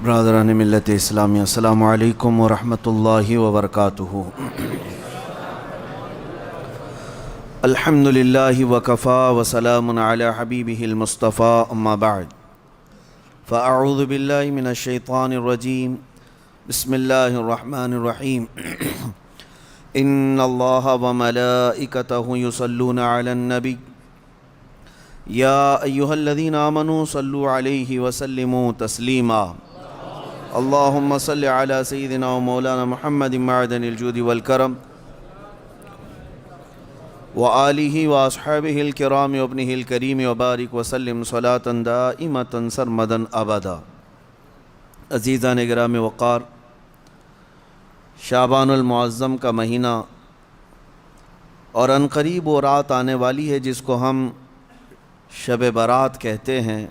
برادران ملت اسلامی، السلام علیکم ورحمۃ اللہ وبرکاتہ۔ الحمد للہ وکفا وسلام علی حبیبہ المصطفیٰ، اما بعد فاعوذ باللہ من الشیطان الرجیم، بسم اللہ الرحمن الرحیم۔ ان اللہ وملائکتہ یصلون علی النبی یا ایہا الذین آمنوا صلوا علیہ وسلموا تسلیما۔ اللہم صل علی سیدنا و مولانا محمد معدن الجود والکرم وآلہ واصحابہ الکرام وابنہ الکریم وبارک وسلم صلاة دائمة سرمدا ابدا۔ عزیزان گرامی وقار، شعبان المعظم کا مہینہ اور عنقریب وہ رات آنے والی ہے جس کو ہم شب برات کہتے ہیں،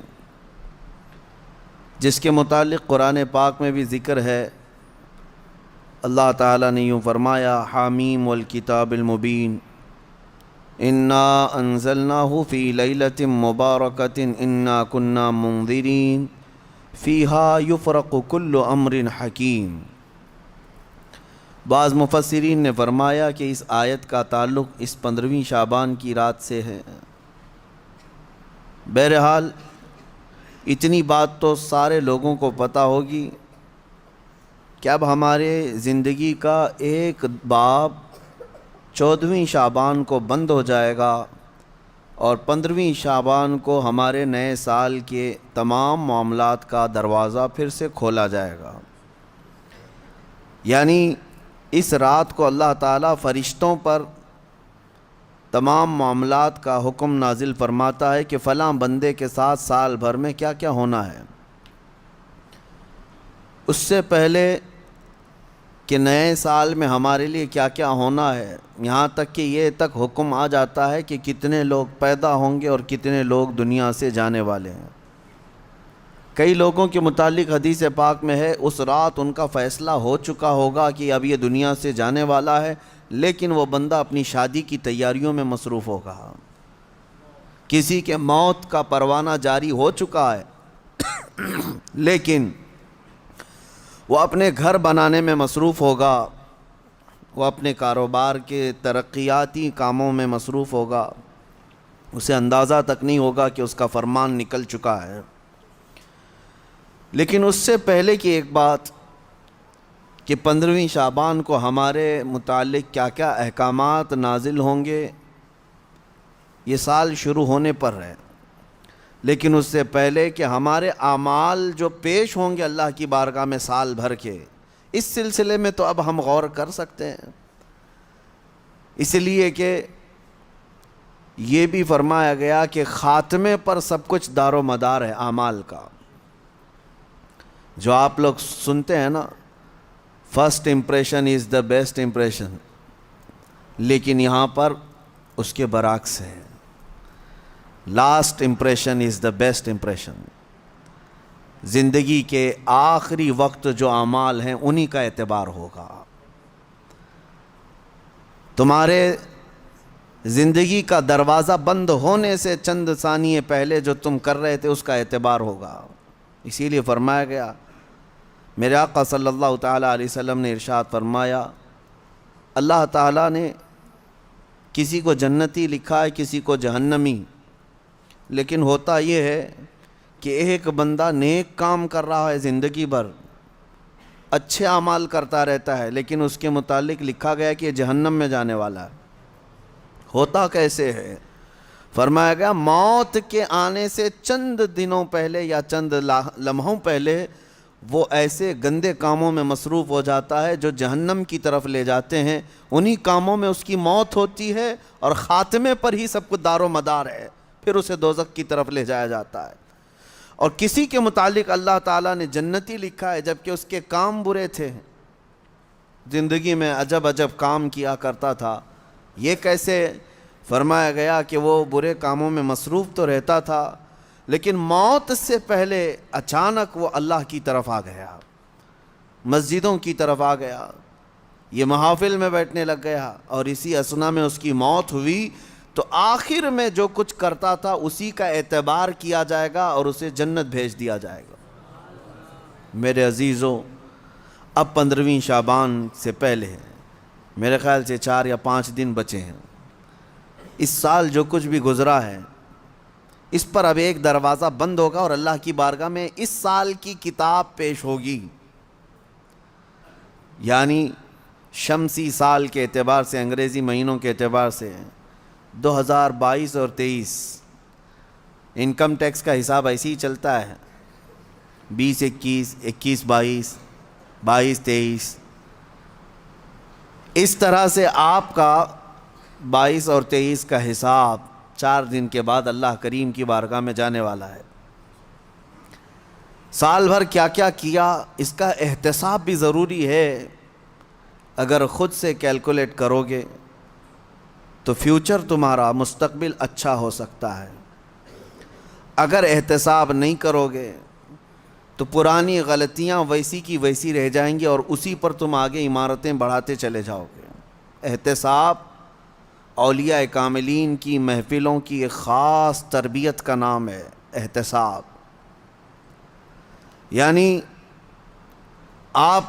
جس کے متعلق قرآن پاک میں بھی ذکر ہے۔ اللہ تعالیٰ نے یوں فرمایا، حامیم والکتاب المبین انا انزلناہ فی لیلۃ مبارکۃ انا کنا منذرین فیہا یفرق کل امر حکیم۔ بعض مفسرین نے فرمایا کہ اس آیت کا تعلق اس 15ویں شعبان کی رات سے ہے۔ بہرحال اتنی بات تو سارے لوگوں کو پتہ ہوگی کہ اب ہمارے زندگی کا ایک باب 14ویں شعبان کو بند ہو جائے گا اور 15ویں شعبان کو ہمارے نئے سال کے تمام معاملات کا دروازہ پھر سے کھولا جائے گا۔ یعنی اس رات کو اللہ تعالیٰ فرشتوں پر تمام معاملات کا حکم نازل فرماتا ہے کہ فلاں بندے کے ساتھ سال بھر میں کیا کیا ہونا ہے۔ اس سے پہلے کہ نئے سال میں ہمارے لیے کیا کیا ہونا ہے، یہاں تک کہ یہ تک حکم آ جاتا ہے کہ کتنے لوگ پیدا ہوں گے اور کتنے لوگ دنیا سے جانے والے ہیں۔ کئی لوگوں کے متعلق حدیث پاک میں ہے اس رات ان کا فیصلہ ہو چکا ہوگا کہ اب یہ دنیا سے جانے والا ہے، لیکن وہ بندہ اپنی شادی کی تیاریوں میں مصروف ہوگا۔ کسی کے موت کا پروانہ جاری ہو چکا ہے لیکن وہ اپنے گھر بنانے میں مصروف ہوگا، وہ اپنے کاروبار کے ترقیاتی کاموں میں مصروف ہوگا، اسے اندازہ تک نہیں ہوگا کہ اس کا فرمان نکل چکا ہے۔ لیکن اس سے پہلے کی ایک بات کہ 15ویں شعبان کو ہمارے متعلق کیا کیا احکامات نازل ہوں گے، یہ سال شروع ہونے پر ہے، لیکن اس سے پہلے کہ ہمارے اعمال جو پیش ہوں گے اللہ کی بارگاہ میں سال بھر کے، اس سلسلے میں تو اب ہم غور کر سکتے ہیں۔ اس لیے کہ یہ بھی فرمایا گیا کہ خاتمے پر سب کچھ دار و مدار ہے اعمال کا۔ جو آپ لوگ سنتے ہیں نا، first impression is the best impression, لیکن یہاں پر اس کے برعکس ہے، last impression is the best impression. زندگی کے آخری وقت جو اعمال ہیں انہی کا اعتبار ہوگا۔ تمہارے زندگی کا دروازہ بند ہونے سے چند ثانیے پہلے جو تم کر رہے تھے اس کا اعتبار ہوگا۔ اسی لیے فرمایا گیا، میرے آقا صلی اللہ تعالیٰ علیہ وسلم نے ارشاد فرمایا، اللہ تعالیٰ نے کسی کو جنتی لکھا ہے، کسی کو جہنمی، لیکن ہوتا یہ ہے کہ ایک بندہ نیک کام کر رہا ہے زندگی بھر، اچھے اعمال کرتا رہتا ہے، لیکن اس کے متعلق لکھا گیا کہ یہ جہنم میں جانے والا ہے۔ ہوتا کیسے ہے؟ فرمایا گیا موت کے آنے سے چند دنوں پہلے یا چند لمحوں پہلے وہ ایسے گندے کاموں میں مصروف ہو جاتا ہے جو جہنم کی طرف لے جاتے ہیں، انہی کاموں میں اس کی موت ہوتی ہے اور خاتمے پر ہی سب کچھ دار و مدار ہے، پھر اسے دوزخ کی طرف لے جایا جاتا ہے۔ اور کسی کے متعلق اللہ تعالیٰ نے جنتی لکھا ہے جبکہ اس کے کام برے تھے، زندگی میں عجب عجب کام کیا کرتا تھا۔ یہ کیسے؟ فرمایا گیا کہ وہ برے کاموں میں مصروف تو رہتا تھا، لیکن موت سے پہلے اچانک وہ اللہ کی طرف آ گیا، مسجدوں کی طرف آ گیا، یہ محافل میں بیٹھنے لگ گیا، اور اسی اثنا میں اس کی موت ہوئی تو آخر میں جو کچھ کرتا تھا اسی کا اعتبار کیا جائے گا اور اسے جنت بھیج دیا جائے گا۔ میرے عزیزوں، اب 15ویں شعبان سے پہلے میرے خیال سے 4 یا 5 دن بچے ہیں۔ اس سال جو کچھ بھی گزرا ہے اس پر اب ایک دروازہ بند ہوگا اور اللہ کی بارگاہ میں اس سال کی کتاب پیش ہوگی، یعنی شمسی سال کے اعتبار سے، انگریزی مہینوں کے اعتبار سے 2022 اور 23 انکم ٹیکس کا حساب ایسے ہی چلتا ہے، 20-21، 21-22، 22-23، اس طرح سے آپ کا 22 اور 23 کا حساب 4 دن کے بعد اللہ کریم کی بارگاہ میں جانے والا ہے۔ سال بھر کیا کیا کیا اس کا احتساب بھی ضروری ہے۔ اگر خود سے کیلکولیٹ کرو گے تو فیوچر تمہارا، مستقبل اچھا ہو سکتا ہے۔ اگر احتساب نہیں کرو گے تو پرانی غلطیاں ویسی کی ویسی رہ جائیں گی اور اسی پر تم آگے عمارتیں بڑھاتے چلے جاؤ گے۔ احتساب اولیاء کاملین کی محفلوں کی ایک خاص تربیت کا نام ہے، احتساب۔ یعنی آپ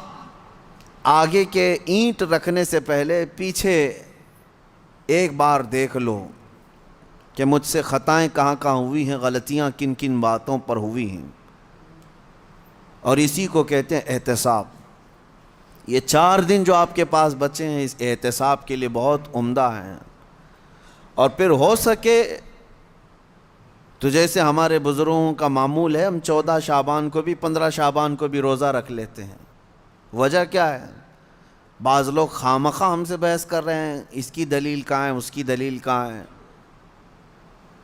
آگے کے اینٹ رکھنے سے پہلے پیچھے ایک بار دیکھ لو کہ مجھ سے خطائیں کہاں کہاں ہوئی ہیں، غلطیاں کن کن باتوں پر ہوئی ہیں، اور اسی کو کہتے ہیں احتساب۔ یہ 4 دن جو آپ کے پاس بچے ہیں اس احتساب کے لیے بہت عمدہ ہیں۔ اور پھر ہو سکے تو جیسے ہمارے بزرگوں کا معمول ہے، ہم 14 شعبان کو بھی 15 شعبان کو بھی روزہ رکھ لیتے ہیں۔ وجہ کیا ہے؟ بعض لوگ خامخواہ ہم سے بحث کر رہے ہیں، اس کی دلیل کہاں ہے، اس کی دلیل کہاں ہے،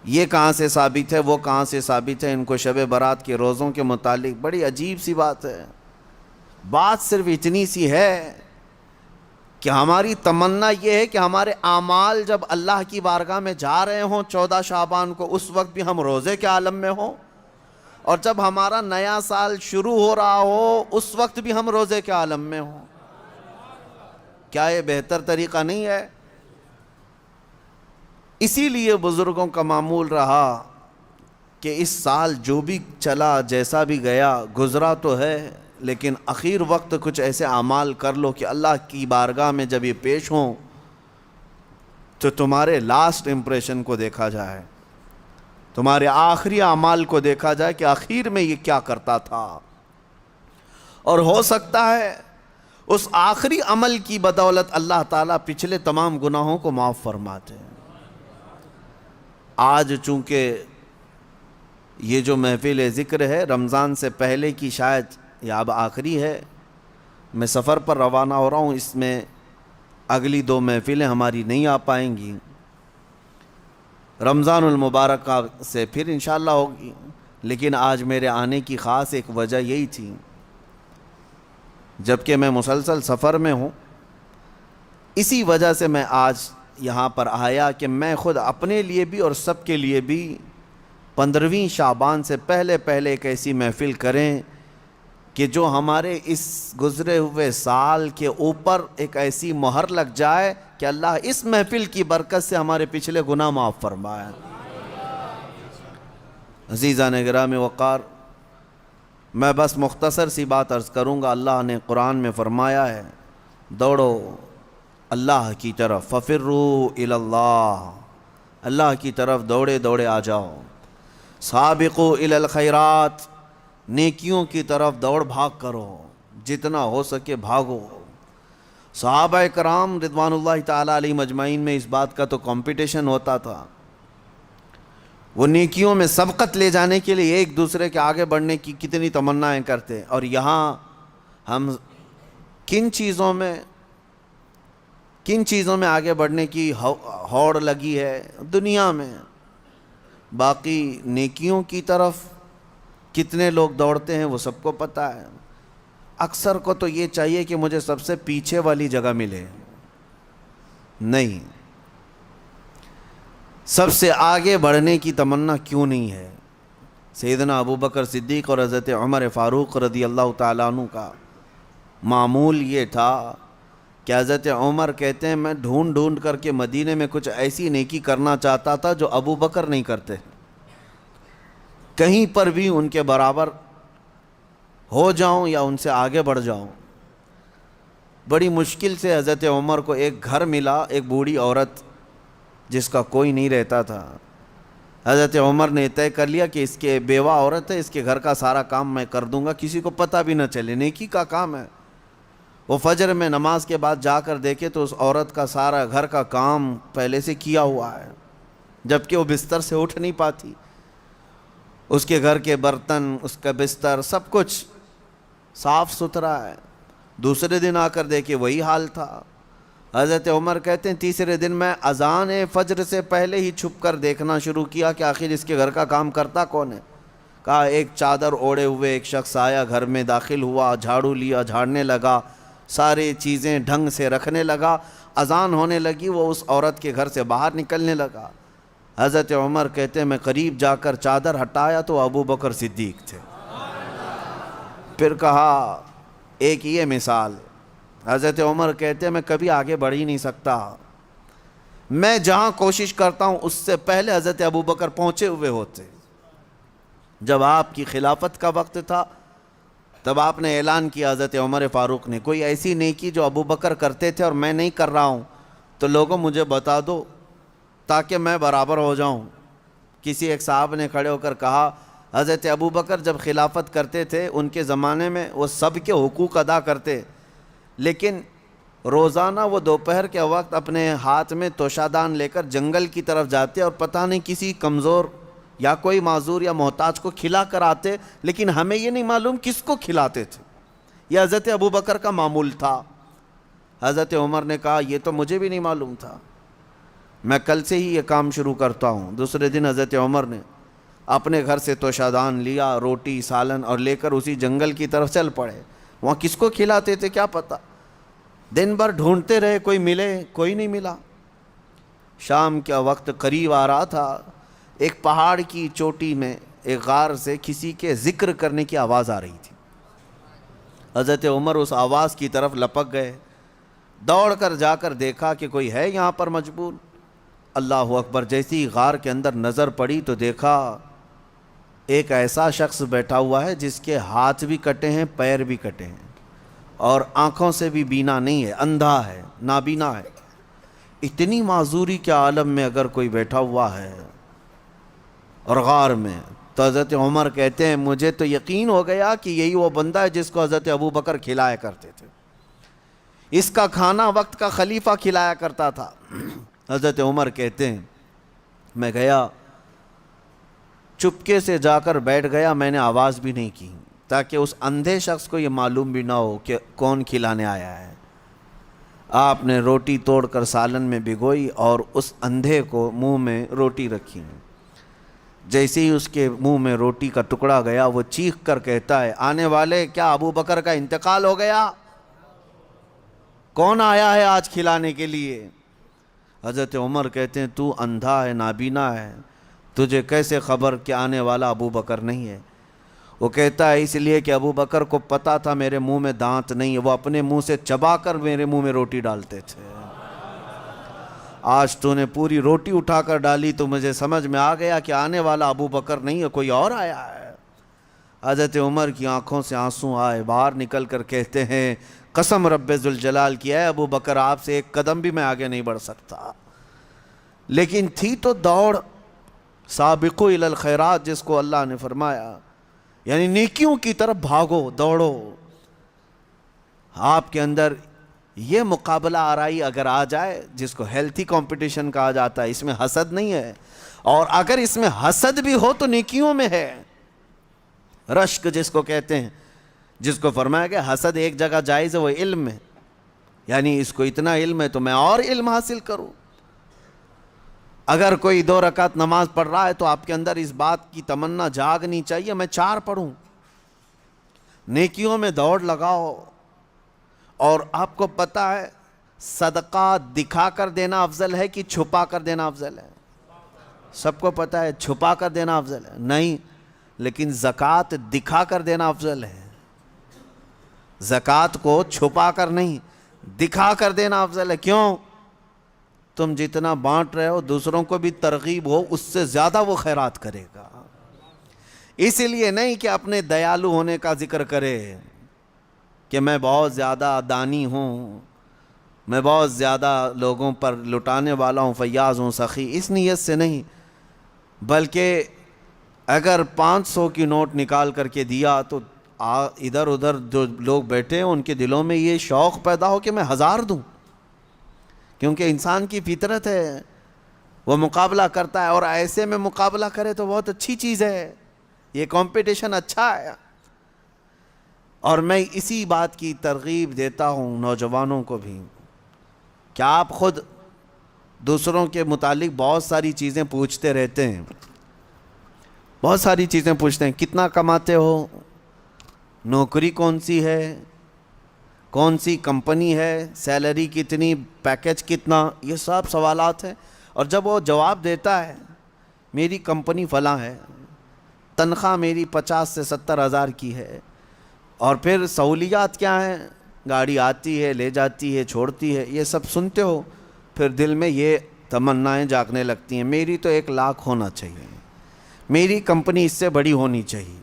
یہ کہاں سے ثابت ہے، وہ کہاں سے ثابت ہے۔ ان کو شب برات کے روزوں کے متعلق بڑی عجیب سی بات ہے۔ بات صرف اتنی سی ہے کہ ہماری تمنا یہ ہے کہ ہمارے اعمال جب اللہ کی بارگاہ میں جا رہے ہوں 14 شعبان کو، اس وقت بھی ہم روزے کے عالم میں ہوں، اور جب ہمارا نیا سال شروع ہو رہا ہو اس وقت بھی ہم روزے کے عالم میں ہوں۔ کیا یہ بہتر طریقہ نہیں ہے؟ اسی لیے بزرگوں کا معمول رہا کہ اس سال جو بھی چلا، جیسا بھی گیا، گزرا تو ہے، لیکن اخیر وقت کچھ ایسے اعمال کر لو کہ اللہ کی بارگاہ میں جب یہ پیش ہوں تو تمہارے لاسٹ امپریشن کو دیکھا جائے، تمہارے آخری اعمال کو دیکھا جائے کہ آخر میں یہ کیا کرتا تھا۔ اور ہو سکتا ہے اس آخری عمل کی بدولت اللہ تعالیٰ پچھلے تمام گناہوں کو معاف فرما دے۔ آج چونکہ یہ جو محفل ذکر ہے رمضان سے پہلے کی شاید یا اب آخری ہے، میں سفر پر روانہ ہو رہا ہوں، اس میں اگلی 2 محفلیں ہماری نہیں آ پائیں گی، رمضان المبارک سے پھر انشاءاللہ ہوگی۔ لیکن آج میرے آنے کی خاص ایک وجہ یہی تھی، جبکہ میں مسلسل سفر میں ہوں، اسی وجہ سے میں آج یہاں پر آیا کہ میں خود اپنے لیے بھی اور سب کے لیے بھی 15ویں شعبان سے پہلے ایک ایسی محفل کریں کہ جو ہمارے اس گزرے ہوئے سال کے اوپر ایک ایسی مہر لگ جائے کہ اللہ اس محفل کی برکت سے ہمارے پچھلے گناہ معاف فرمائے۔ عزیزان گرامی وقار، میں بس مختصر سی بات عرض کروں گا۔ اللہ نے قرآن میں فرمایا ہے، دوڑو اللہ کی طرف، ففروا الی اللہ، اللہ کی طرف دوڑے آ جاؤ، سابقوا الی الخیرات، نیکیوں کی طرف دوڑ بھاگ کرو، جتنا ہو سکے بھاگو۔ صحابہ کرام رضوان اللہ تعالیٰ علیہم اجمعین میں اس بات کا تو کمپٹیشن ہوتا تھا، وہ نیکیوں میں سبقت لے جانے کے لیے ایک دوسرے کے آگے بڑھنے کی کتنی تمنائیں کرتے، اور یہاں ہم کن چیزوں میں آگے بڑھنے کی ہوڑ لگی ہے دنیا میں، باقی نیکیوں کی طرف کتنے لوگ دوڑتے ہیں وہ سب کو پتہ ہے۔ اکثر کو تو یہ چاہیے کہ مجھے سب سے پیچھے والی جگہ ملے، نہیں، سب سے آگے بڑھنے کی تمنا کیوں نہیں ہے؟ سیدنا ابوبکر صدیق اور حضرت عمر فاروق رضی اللہ تعالیٰ عنہ کا معمول یہ تھا کہ حضرت عمر کہتے ہیں میں ڈھونڈ کر کے مدینے میں کچھ ایسی نیکی کرنا چاہتا تھا جو ابوبکر نہیں کرتے، کہیں پر بھی ان کے برابر ہو جاؤں یا ان سے آگے بڑھ جاؤں۔ بڑی مشکل سے حضرت عمر کو ایک گھر ملا، ایک بوڑھی عورت جس کا کوئی نہیں رہتا تھا۔ حضرت عمر نے طے کر لیا کہ اس کے بیوہ عورت ہے، اس کے گھر کا سارا کام میں کر دوں گا، کسی کو پتہ بھی نہ چلے، نیکی کا کام ہے۔ وہ فجر میں نماز کے بعد جا کر دیکھے تو اس عورت کا سارا گھر کا کام پہلے سے کیا ہوا ہے، جبکہ وہ بستر سے اٹھ نہیں پاتی۔ اس کے گھر کے برتن، اس کا بستر، سب کچھ صاف ستھرا ہے۔ دوسرے دن آ کر دیکھے وہی حال تھا۔ حضرت عمر کہتے ہیں تیسرے دن میں اذان فجر سے پہلے ہی چھپ کر دیکھنا شروع کیا کہ آخر اس کے گھر کا کام کرتا کون ہے۔ کہا ایک چادر اوڑھے ہوئے ایک شخص آیا، گھر میں داخل ہوا، جھاڑو لیا، جھاڑنے لگا، ساری چیزیں ڈھنگ سے رکھنے لگا۔ اذان ہونے لگی، وہ اس عورت کے گھر سے باہر نکلنے لگا۔ حضرت عمر کہتے ہیں میں قریب جا کر چادر ہٹایا تو ابو بکر صدیق تھے۔ پھر کہا ایک یہ مثال۔ حضرت عمر کہتے ہیں میں کبھی آگے بڑھ ہی نہیں سکتا، میں جہاں کوشش کرتا ہوں اس سے پہلے حضرت ابو بکر پہنچے ہوئے ہوتے۔ جب آپ کی خلافت کا وقت تھا تب آپ نے اعلان کیا، حضرت عمر فاروق نے، کوئی ایسی نیکی جو ابو بکر کرتے تھے اور میں نہیں کر رہا ہوں تو لوگوں مجھے بتا دو تاکہ میں برابر ہو جاؤں۔ کسی ایک صاحب نے کھڑے ہو کر کہا حضرت ابو بکر جب خلافت کرتے تھے ان کے زمانے میں وہ سب کے حقوق ادا کرتے، لیکن روزانہ وہ دوپہر کے وقت اپنے ہاتھ میں توشادان لے کر جنگل کی طرف جاتے اور پتہ نہیں کسی کمزور یا کوئی معذور یا محتاج کو کھلا کر آتے، لیکن ہمیں یہ نہیں معلوم کس کو کھلاتے تھے۔ یہ حضرت ابو بکر کا معمول تھا۔ حضرت عمر نے کہا یہ تو مجھے بھی نہیں معلوم تھا، میں کل سے ہی یہ کام شروع کرتا ہوں۔ دوسرے دن حضرت عمر نے اپنے گھر سے توشادان لیا، روٹی سالن، اور لے کر اسی جنگل کی طرف چل پڑے۔ وہاں کس کو کھلاتے تھے کیا پتہ، دن بھر ڈھونڈتے رہے، کوئی ملے، کوئی نہیں ملا۔ شام کا وقت قریب آ رہا تھا، ایک پہاڑ کی چوٹی میں ایک غار سے کسی کے ذکر کرنے کی آواز آ رہی تھی۔ حضرت عمر اس آواز کی طرف لپک گئے، دوڑ کر جا کر دیکھا کہ کوئی ہے یہاں پر مجبور۔ اللہ اکبر، جیسی غار کے اندر نظر پڑی تو دیکھا ایک ایسا شخص بیٹھا ہوا ہے جس کے ہاتھ بھی کٹے ہیں، پیر بھی کٹے ہیں، اور آنکھوں سے بھی بینا نہیں ہے، اندھا ہے، نابینا ہے۔ اتنی معذوری کے عالم میں اگر کوئی بیٹھا ہوا ہے اور غار میں، تو حضرت عمر کہتے ہیں مجھے تو یقین ہو گیا کہ یہی وہ بندہ ہے جس کو حضرت ابو بکر کھلایا کرتے تھے، اس کا کھانا وقت کا خلیفہ کھلایا کرتا تھا۔ حضرت عمر کہتے ہیں میں گیا، چپکے سے جا کر بیٹھ گیا، میں نے آواز بھی نہیں کی تاکہ اس اندھے شخص کو یہ معلوم بھی نہ ہو کہ کون کھلانے آیا ہے۔ آپ نے روٹی توڑ کر سالن میں بھگوئی اور اس اندھے کو منہ میں روٹی رکھی۔ جیسے ہی اس کے منہ میں روٹی کا ٹکڑا گیا وہ چیخ کر کہتا ہے آنے والے، کیا ابو بکر کا انتقال ہو گیا؟ کون آیا ہے آج کھلانے کے لیے؟ حضرت عمر کہتے ہیں تو اندھا ہے، نابینا ہے، تجھے کیسے خبر کہ آنے والا ابو بکر نہیں ہے؟ وہ کہتا ہے اس لیے کہ ابو بکر کو پتا تھا میرے منہ میں دانت نہیں ہے، وہ اپنے منہ سے چبا کر میرے منہ میں روٹی ڈالتے تھے۔ آج تو نے پوری روٹی اٹھا کر ڈالی تو مجھے سمجھ میں آ گیا کہ آنے والا ابو بکر نہیں ہے، کوئی اور آیا ہے۔ حضرت عمر کی آنکھوں سے آنسو آئے، باہر نکل کر کہتے ہیں قسم رب ذوالجلال کی ہے ابو بکر آپ سے ایک قدم بھی میں آگے نہیں بڑھ سکتا۔ لیکن تھی تو دوڑ، سابقو الی الخیرات جس کو اللہ نے فرمایا، یعنی نیکیوں کی طرف بھاگو، دوڑو۔ آپ کے اندر یہ مقابلہ آرائی اگر آ جائے، جس کو ہیلتھی کمپٹیشن کہا جاتا ہے، اس میں حسد نہیں ہے، اور اگر اس میں حسد بھی ہو تو نیکیوں میں ہے۔ رشک جس کو کہتے ہیں، جس کو فرمایا گیا حسد ایک جگہ جائز ہے وہ علم میں، یعنی اس کو اتنا علم ہے تو میں اور علم حاصل کروں۔ اگر کوئی 2 رکعت نماز پڑھ رہا ہے تو آپ کے اندر اس بات کی تمنا جاگنی چاہیے میں 4 پڑھوں۔ نیکیوں میں دوڑ لگاؤ، اور آپ کو پتہ ہے صدقہ دکھا کر دینا افضل ہے کہ چھپا کر دینا افضل ہے؟ سب کو پتہ ہے چھپا کر دینا افضل ہے نہیں، لیکن زکوٰۃ دکھا کر دینا افضل ہے۔ زکوٰۃ کو چھپا کر نہیں، دکھا کر دینا افضل ہے۔ کیوں؟ تم جتنا بانٹ رہے ہو دوسروں کو بھی ترغیب ہو، اس سے زیادہ وہ خیرات کرے گا۔ اس لیے نہیں کہ اپنے دیالو ہونے کا ذکر کرے کہ میں بہت زیادہ دانی ہوں، میں بہت زیادہ لوگوں پر لٹانے والا ہوں، فیاض ہوں، سخی، اس نیت سے نہیں، بلکہ اگر 500 کی نوٹ نکال کر کے دیا تو ادھر ادھر جو لوگ بیٹھے ہیں ان کے دلوں میں یہ شوق پیدا ہو کہ میں 1000 دوں، کیونکہ انسان کی فطرت ہے، وہ مقابلہ کرتا ہے، اور ایسے میں مقابلہ کرے تو بہت اچھی چیز ہے، یہ کمپٹیشن اچھا ہے۔ اور میں اسی بات کی ترغیب دیتا ہوں نوجوانوں کو بھی کہ آپ خود دوسروں کے متعلق بہت ساری چیزیں پوچھتے رہتے ہیں، بہت ساری چیزیں پوچھتے ہیں، کتنا کماتے ہو، نوکری کون سی ہے، کون سی کمپنی ہے، سیلری کتنی، پیکج کتنا، یہ سب سوالات ہیں۔ اور جب وہ جواب دیتا ہے میری کمپنی فلاں ہے، تنخواہ میری 50 سے 70 ہزار کی ہے، اور پھر سہولیات کیا ہیں، گاڑی آتی ہے، لے جاتی ہے، چھوڑتی ہے، یہ سب سنتے ہو، پھر دل میں یہ تمنائیں جاگنے لگتی ہیں، میری تو 1 لاکھ ہونا چاہیے، میری کمپنی اس سے بڑی ہونی چاہیے،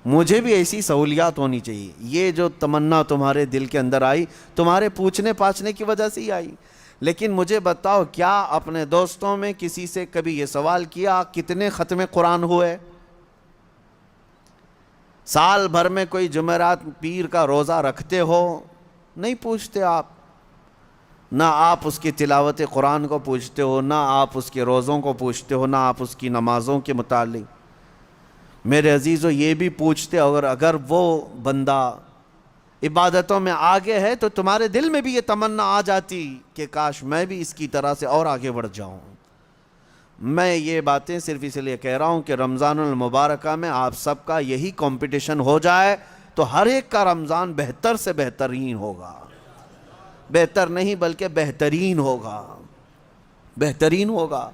مجھے بھی ایسی سہولیات ہونی چاہیے۔ یہ جو تمنا تمہارے دل کے اندر آئی، تمہارے پوچھنے پاچھنے کی وجہ سے ہی آئی۔ لیکن مجھے بتاؤ، کیا اپنے دوستوں میں کسی سے کبھی یہ سوال کیا کتنے ختم قرآن ہوئے؟ سال بھر میں کوئی جمعرات پیر کا روزہ رکھتے ہو؟ نہیں پوچھتے آپ، نہ آپ اس کی تلاوت قرآن کو پوچھتے ہو، نہ آپ اس کے روزوں کو پوچھتے ہو، نہ آپ اس کی نمازوں کے متعلق۔ میرے عزیزو، یہ بھی پوچھتے، اگر وہ بندہ عبادتوں میں آگے ہے تو تمہارے دل میں بھی یہ تمنا آ جاتی کہ کاش میں بھی اس کی طرح سے اور آگے بڑھ جاؤں۔ میں یہ باتیں صرف اس لیے کہہ رہا ہوں کہ رمضان المبارکہ میں آپ سب کا یہی کمپٹیشن ہو جائے تو ہر ایک کا رمضان بہتر سے بہترین ہوگا، بہتر نہیں بلکہ بہترین ہوگا، بہترین ہوگا۔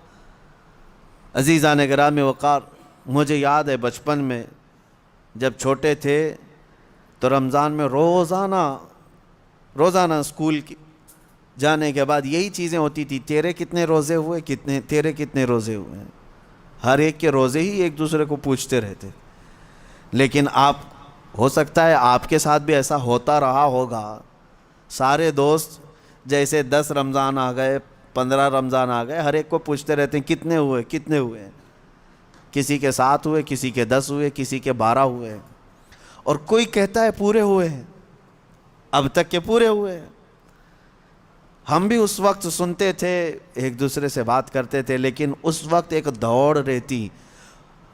عزیزان گرامی وقار، مجھے یاد ہے بچپن میں جب چھوٹے تھے تو رمضان میں روزانہ اسکول جانے کے بعد یہی چیزیں ہوتی تھی، تیرے کتنے روزے ہوئے، تیرے کتنے روزے ہوئے، ہر ایک کے روزے ہی ایک دوسرے کو پوچھتے رہتے۔ لیکن ہو سکتا ہے آپ کے ساتھ بھی ایسا ہوتا رہا ہوگا، سارے دوست جیسے 10 رمضان آ گئے، 15 رمضان آ گئے، ہر ایک کو پوچھتے رہتے ہیں کتنے ہوئے، کتنے ہوئے، کسی کے 7 ہوئے، کسی کے 10 ہوئے، کسی کے 12 ہوئے، اور کوئی کہتا ہے پورے ہوئے ہیں، اب تک کے پورے ہوئے ہیں۔ ہم بھی اس وقت سنتے تھے، ایک دوسرے سے بات کرتے تھے، لیکن اس وقت ایک دوڑ رہتی،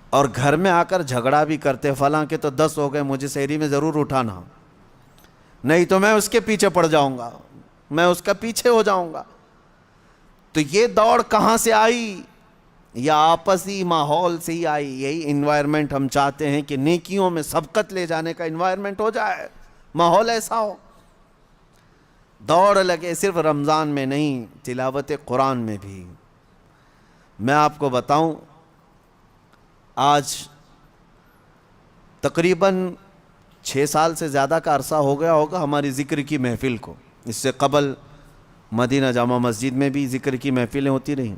اور گھر میں آ کر جھگڑا بھی کرتے، فلاں کے تو 10 ہو گئے، مجھے سحری میں ضرور اٹھانا، نہیں تو میں اس کے پیچھے پڑ جاؤں گا، میں اس کا پیچھے ہو جاؤں گا۔ تو یہ دوڑ کہاں سے آئی؟ یا آپسی ماحول سے ہی آئی۔ یہی انوائرمنٹ ہم چاہتے ہیں کہ نیکیوں میں سبقت لے جانے کا انوائرمنٹ ہو جائے، ماحول ایسا ہو، دوڑ لگے، صرف رمضان میں نہیں، تلاوت قرآن میں بھی۔ میں آپ کو بتاؤں، آج تقریباً 6 سال سے زیادہ کا عرصہ ہو گیا ہوگا ہماری ذکر کی محفل کو۔ اس سے قبل مدینہ جامع مسجد میں بھی ذکر کی محفلیں ہوتی رہیں،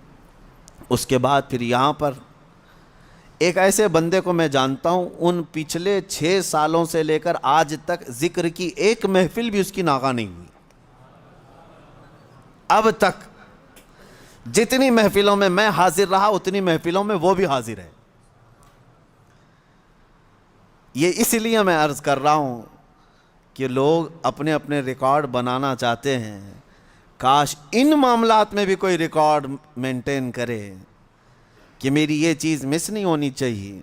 اس کے بعد پھر یہاں پر ایک ایسے بندے کو میں جانتا ہوں، ان پچھلے 6 سالوں سے لے کر آج تک ذکر کی ایک محفل بھی اس کی ناغہ نہیں ہوئی۔ اب تک جتنی محفلوں میں میں حاضر رہا، اتنی محفلوں میں وہ بھی حاضر ہے۔ یہ اس لیے میں عرض کر رہا ہوں کہ لوگ اپنے اپنے ریکارڈ بنانا چاہتے ہیں، کاش ان معاملات میں بھی کوئی ریکارڈ مینٹین کرے کہ میری یہ چیز مس نہیں ہونی چاہیے،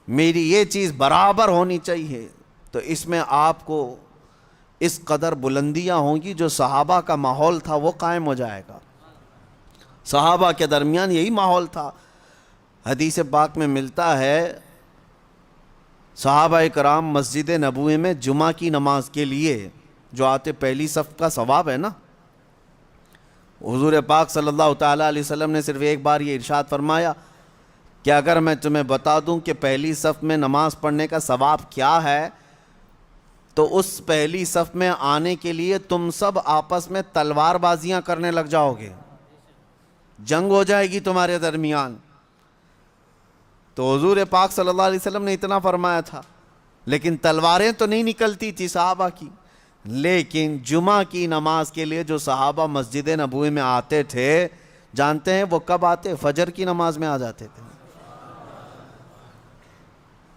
میری یہ چیز برابر ہونی چاہیے، تو اس میں آپ کو اس قدر بلندیاں ہوں گی، جو صحابہ کا ماحول تھا وہ قائم ہو جائے گا۔ صحابہ کے درمیان یہی ماحول تھا۔ حدیث پاک میں ملتا ہے، صحابہ کرام مسجد نبوی میں جمعہ کی نماز کے لیے جو آتے، پہلی صف کا ثواب ہے نا، حضور پاک صلی اللہ تعالیٰ علیہ وسلم نے صرف ایک بار یہ ارشاد فرمایا کہ اگر میں تمہیں بتا دوں کہ پہلی صف میں نماز پڑھنے کا ثواب کیا ہے، تو اس پہلی صف میں آنے کے لیے تم سب آپس میں تلوار بازیاں کرنے لگ جاؤ گے، جنگ ہو جائے گی تمہارے درمیان۔ تو حضور پاک صلی اللہ علیہ وسلم نے اتنا فرمایا تھا، لیکن تلواریں تو نہیں نکلتی تھی صحابہ کی. لیکن جمعہ کی نماز کے لیے جو صحابہ مسجد نبوی میں آتے تھے، جانتے ہیں وہ کب آتے؟ فجر کی نماز میں آ جاتے تھے.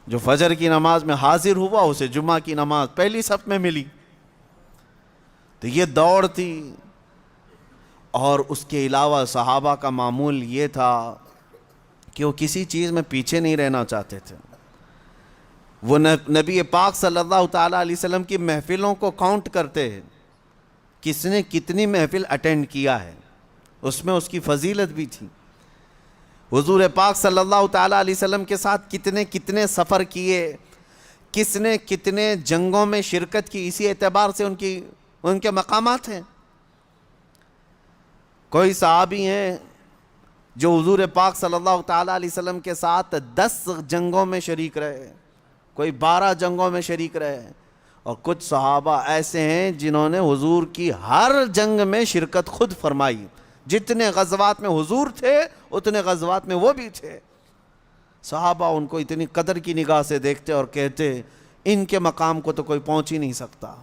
جو فجر کی نماز میں حاضر ہوا اسے جمعہ کی نماز پہلی صف میں ملی. تو یہ دوڑ تھی. اور اس کے علاوہ صحابہ کا معمول یہ تھا کہ وہ کسی چیز میں پیچھے نہیں رہنا چاہتے تھے. وہ نبی پاک صلی اللہ تعالیٰ علیہ وسلم کی محفلوں کو کاؤنٹ کرتے ہیں، کس نے کتنی محفل اٹینڈ کیا ہے، اس میں اس کی فضیلت بھی تھی. حضور پاک صلی اللہ تعالیٰ علیہ وسلم کے ساتھ کتنے سفر کیے، کس نے کتنے جنگوں میں شرکت کی، اسی اعتبار سے ان کے مقامات ہیں. کوئی صحابی ہیں جو حضور پاک صلی اللہ تعالیٰ علیہ وسلم کے ساتھ 10 جنگوں میں شریک رہے، کوئی 12 جنگوں میں شریک رہے، اور کچھ صحابہ ایسے ہیں جنہوں نے حضور کی ہر جنگ میں شرکت خود فرمائی. جتنے غزوات میں حضور تھے اتنے غزوات میں وہ بھی تھے. صحابہ ان کو اتنی قدر کی نگاہ سے دیکھتے اور کہتے ان کے مقام کو تو کوئی پہنچ ہی نہیں سکتا.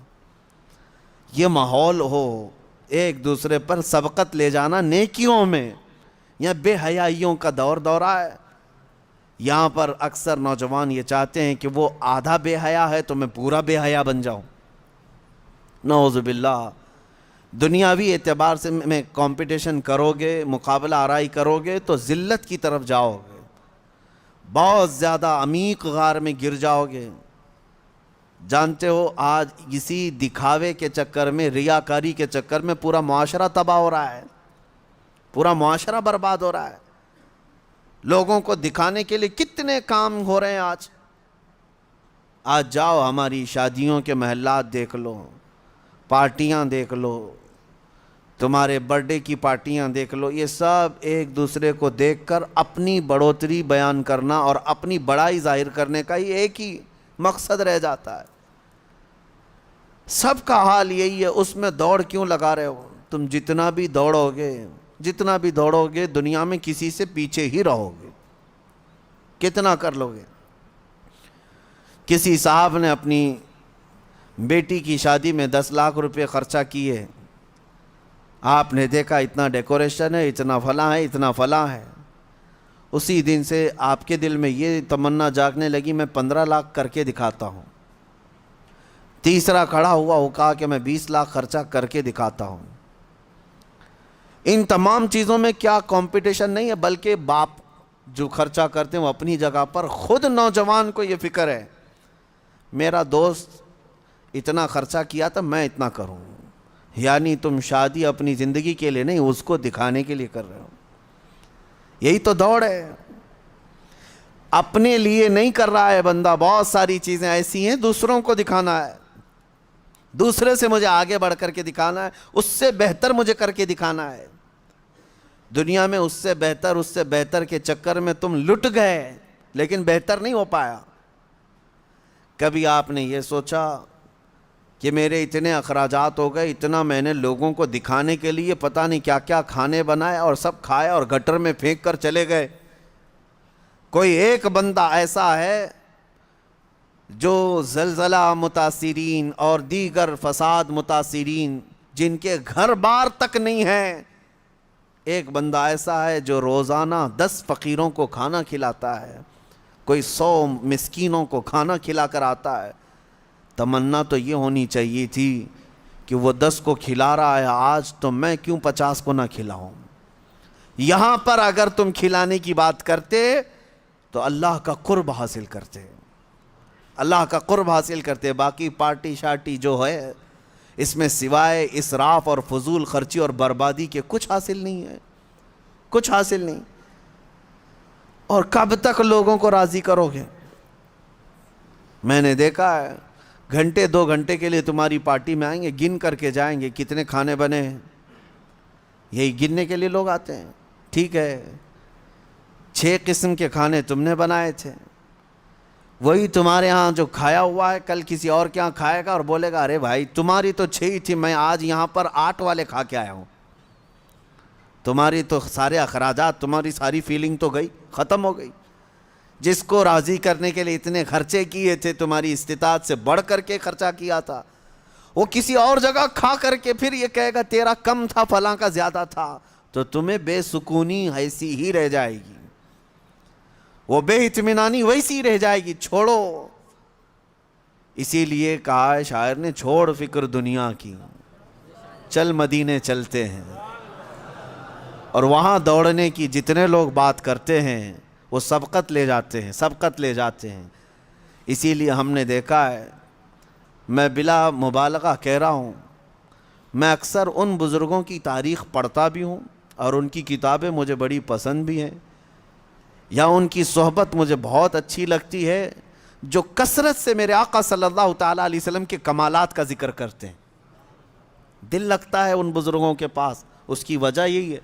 یہ ماحول ہو ایک دوسرے پر سبقت لے جانا نیکیوں میں، یا بے حیائیوں کا دورہ ہے. یہاں پر اکثر نوجوان یہ چاہتے ہیں کہ وہ آدھا بے حیا ہے تو میں پورا بے حیا بن جاؤں. نعوذ باللہ. دنیاوی اعتبار سے میں کمپٹیشن کرو گے، مقابلہ آرائی کرو گے تو ذلت کی طرف جاؤ گے، بہت زیادہ عمیق غار میں گر جاؤ گے. جانتے ہو آج اسی دکھاوے کے چکر میں، ریاکاری کے چکر میں پورا معاشرہ تباہ ہو رہا ہے، پورا معاشرہ برباد ہو رہا ہے. لوگوں کو دکھانے کے لیے کتنے کام ہو رہے ہیں آج جاؤ ہماری شادیوں کے محلات دیکھ لو، پارٹیاں دیکھ لو، تمہارے برتھ ڈے کی پارٹیاں دیکھ لو. یہ سب ایک دوسرے کو دیکھ کر اپنی بڑھوتری بیان کرنا اور اپنی بڑائی ظاہر کرنے کا ہی ایک ہی مقصد رہ جاتا ہے. سب کا حال یہی ہے. اس میں دوڑ کیوں لگا رہے ہو؟ تم جتنا بھی دوڑو گے دنیا میں کسی سے پیچھے ہی رہو گے. کتنا کر لو گے؟ کسی صاحب نے اپنی بیٹی کی شادی میں 10 لاکھ روپے خرچہ کیے. آپ نے دیکھا اتنا ڈیکوریشن ہے، اتنا فلاں ہے، اتنا فلاں ہے. اسی دن سے آپ کے دل میں یہ تمنا جاگنے لگی میں 15 لاکھ کر کے دکھاتا ہوں. تیسرا کھڑا ہوا، وہ کہا کہ میں 20 لاکھ خرچہ کر کے دکھاتا ہوں. ان تمام چیزوں میں کیا کمپٹیشن نہیں ہے، بلکہ باپ جو خرچہ کرتے ہیں وہ اپنی جگہ پر. خود نوجوان کو یہ فکر ہے میرا دوست اتنا خرچہ کیا تھا میں اتنا کروں. یعنی تم شادی اپنی زندگی کے لیے نہیں، اس کو دکھانے کے لیے کر رہے ہو. یہی تو دوڑ ہے. اپنے لیے نہیں کر رہا ہے بندہ. بہت ساری چیزیں ایسی ہیں دوسروں کو دکھانا ہے، دوسرے سے مجھے آگے بڑھ کر کے دکھانا ہے، اس سے بہتر مجھے کر کے دکھانا ہے. دنیا میں اس سے بہتر کے چکر میں تم لٹ گئے لیکن بہتر نہیں ہو پایا. کبھی آپ نے یہ سوچا کہ میرے اتنے اخراجات ہو گئے، اتنا میں نے لوگوں کو دکھانے کے لیے پتہ نہیں کیا کیا کھانے بنائے اور سب کھائے اور گٹر میں پھینک کر چلے گئے. کوئی ایک بندہ ایسا ہے جو زلزلہ متاثرین اور دیگر فساد متاثرین جن کے گھر بار تک نہیں ہے، ایک بندہ ایسا ہے جو روزانہ 10 فقیروں کو کھانا کھلاتا ہے، کوئی 100 مسکینوں کو کھانا کھلا کر آتا ہے. تمنا تو یہ ہونی چاہیے تھی کہ وہ 10 کو کھلا رہا ہے آج تو میں کیوں 50 کو نہ کھلاؤں. یہاں پر اگر تم کھلانے کی بات کرتے تو اللہ کا قرب حاصل کرتے، اللہ کا قرب حاصل کرتے. باقی پارٹی شارٹی جو ہے اس میں سوائے اسراف اور فضول خرچی اور بربادی کے کچھ حاصل نہیں ہے، کچھ حاصل نہیں. اور کب تک لوگوں کو راضی کرو گے؟ میں نے دیکھا ہے گھنٹے 2 گھنٹے کے لیے تمہاری پارٹی میں آئیں گے، گن کر کے جائیں گے کتنے کھانے بنے ہیں. یہی گننے کے لیے لوگ آتے ہیں. ٹھیک ہے 6 قسم کے کھانے تم نے بنائے تھے، وہی تمہارے ہاں جو کھایا ہوا ہے کل کسی اور کے ہاں کھائے گا اور بولے گا ارے بھائی تمہاری تو 6 ہی تھی، میں آج یہاں پر 8 والے کھا کے آیا ہوں. تمہاری تو سارے اخراجات، تمہاری ساری فیلنگ تو گئی، ختم ہو گئی. جس کو راضی کرنے کے لیے اتنے خرچے کیے تھے، تمہاری استطاعت سے بڑھ کر کے خرچہ کیا تھا، وہ کسی اور جگہ کھا کر کے پھر یہ کہے گا تیرا کم تھا، فلاں کا زیادہ تھا، تو تمہیں بے سکونی ایسی ہی رہ جائے گی، وہ بے اطمینانی ویسی رہ جائے گی. چھوڑو. اسی لیے کہا ہے شاعر نے، چھوڑ فکر دنیا کی، چل مدینے چلتے ہیں. اور وہاں دوڑنے کی جتنے لوگ بات کرتے ہیں وہ سبقت لے جاتے ہیں، سبقت لے جاتے ہیں. اسی لیے ہم نے دیکھا ہے، میں بلا مبالغہ کہہ رہا ہوں، میں اکثر ان بزرگوں کی تاریخ پڑھتا بھی ہوں اور ان کی کتابیں مجھے بڑی پسند بھی ہیں، یا ان کی صحبت مجھے بہت اچھی لگتی ہے، جو کثرت سے میرے آقا صلی اللہ تعالیٰ علیہ وسلم کے کمالات کا ذکر کرتے ہیں. دل لگتا ہے ان بزرگوں کے پاس. اس کی وجہ یہی ہے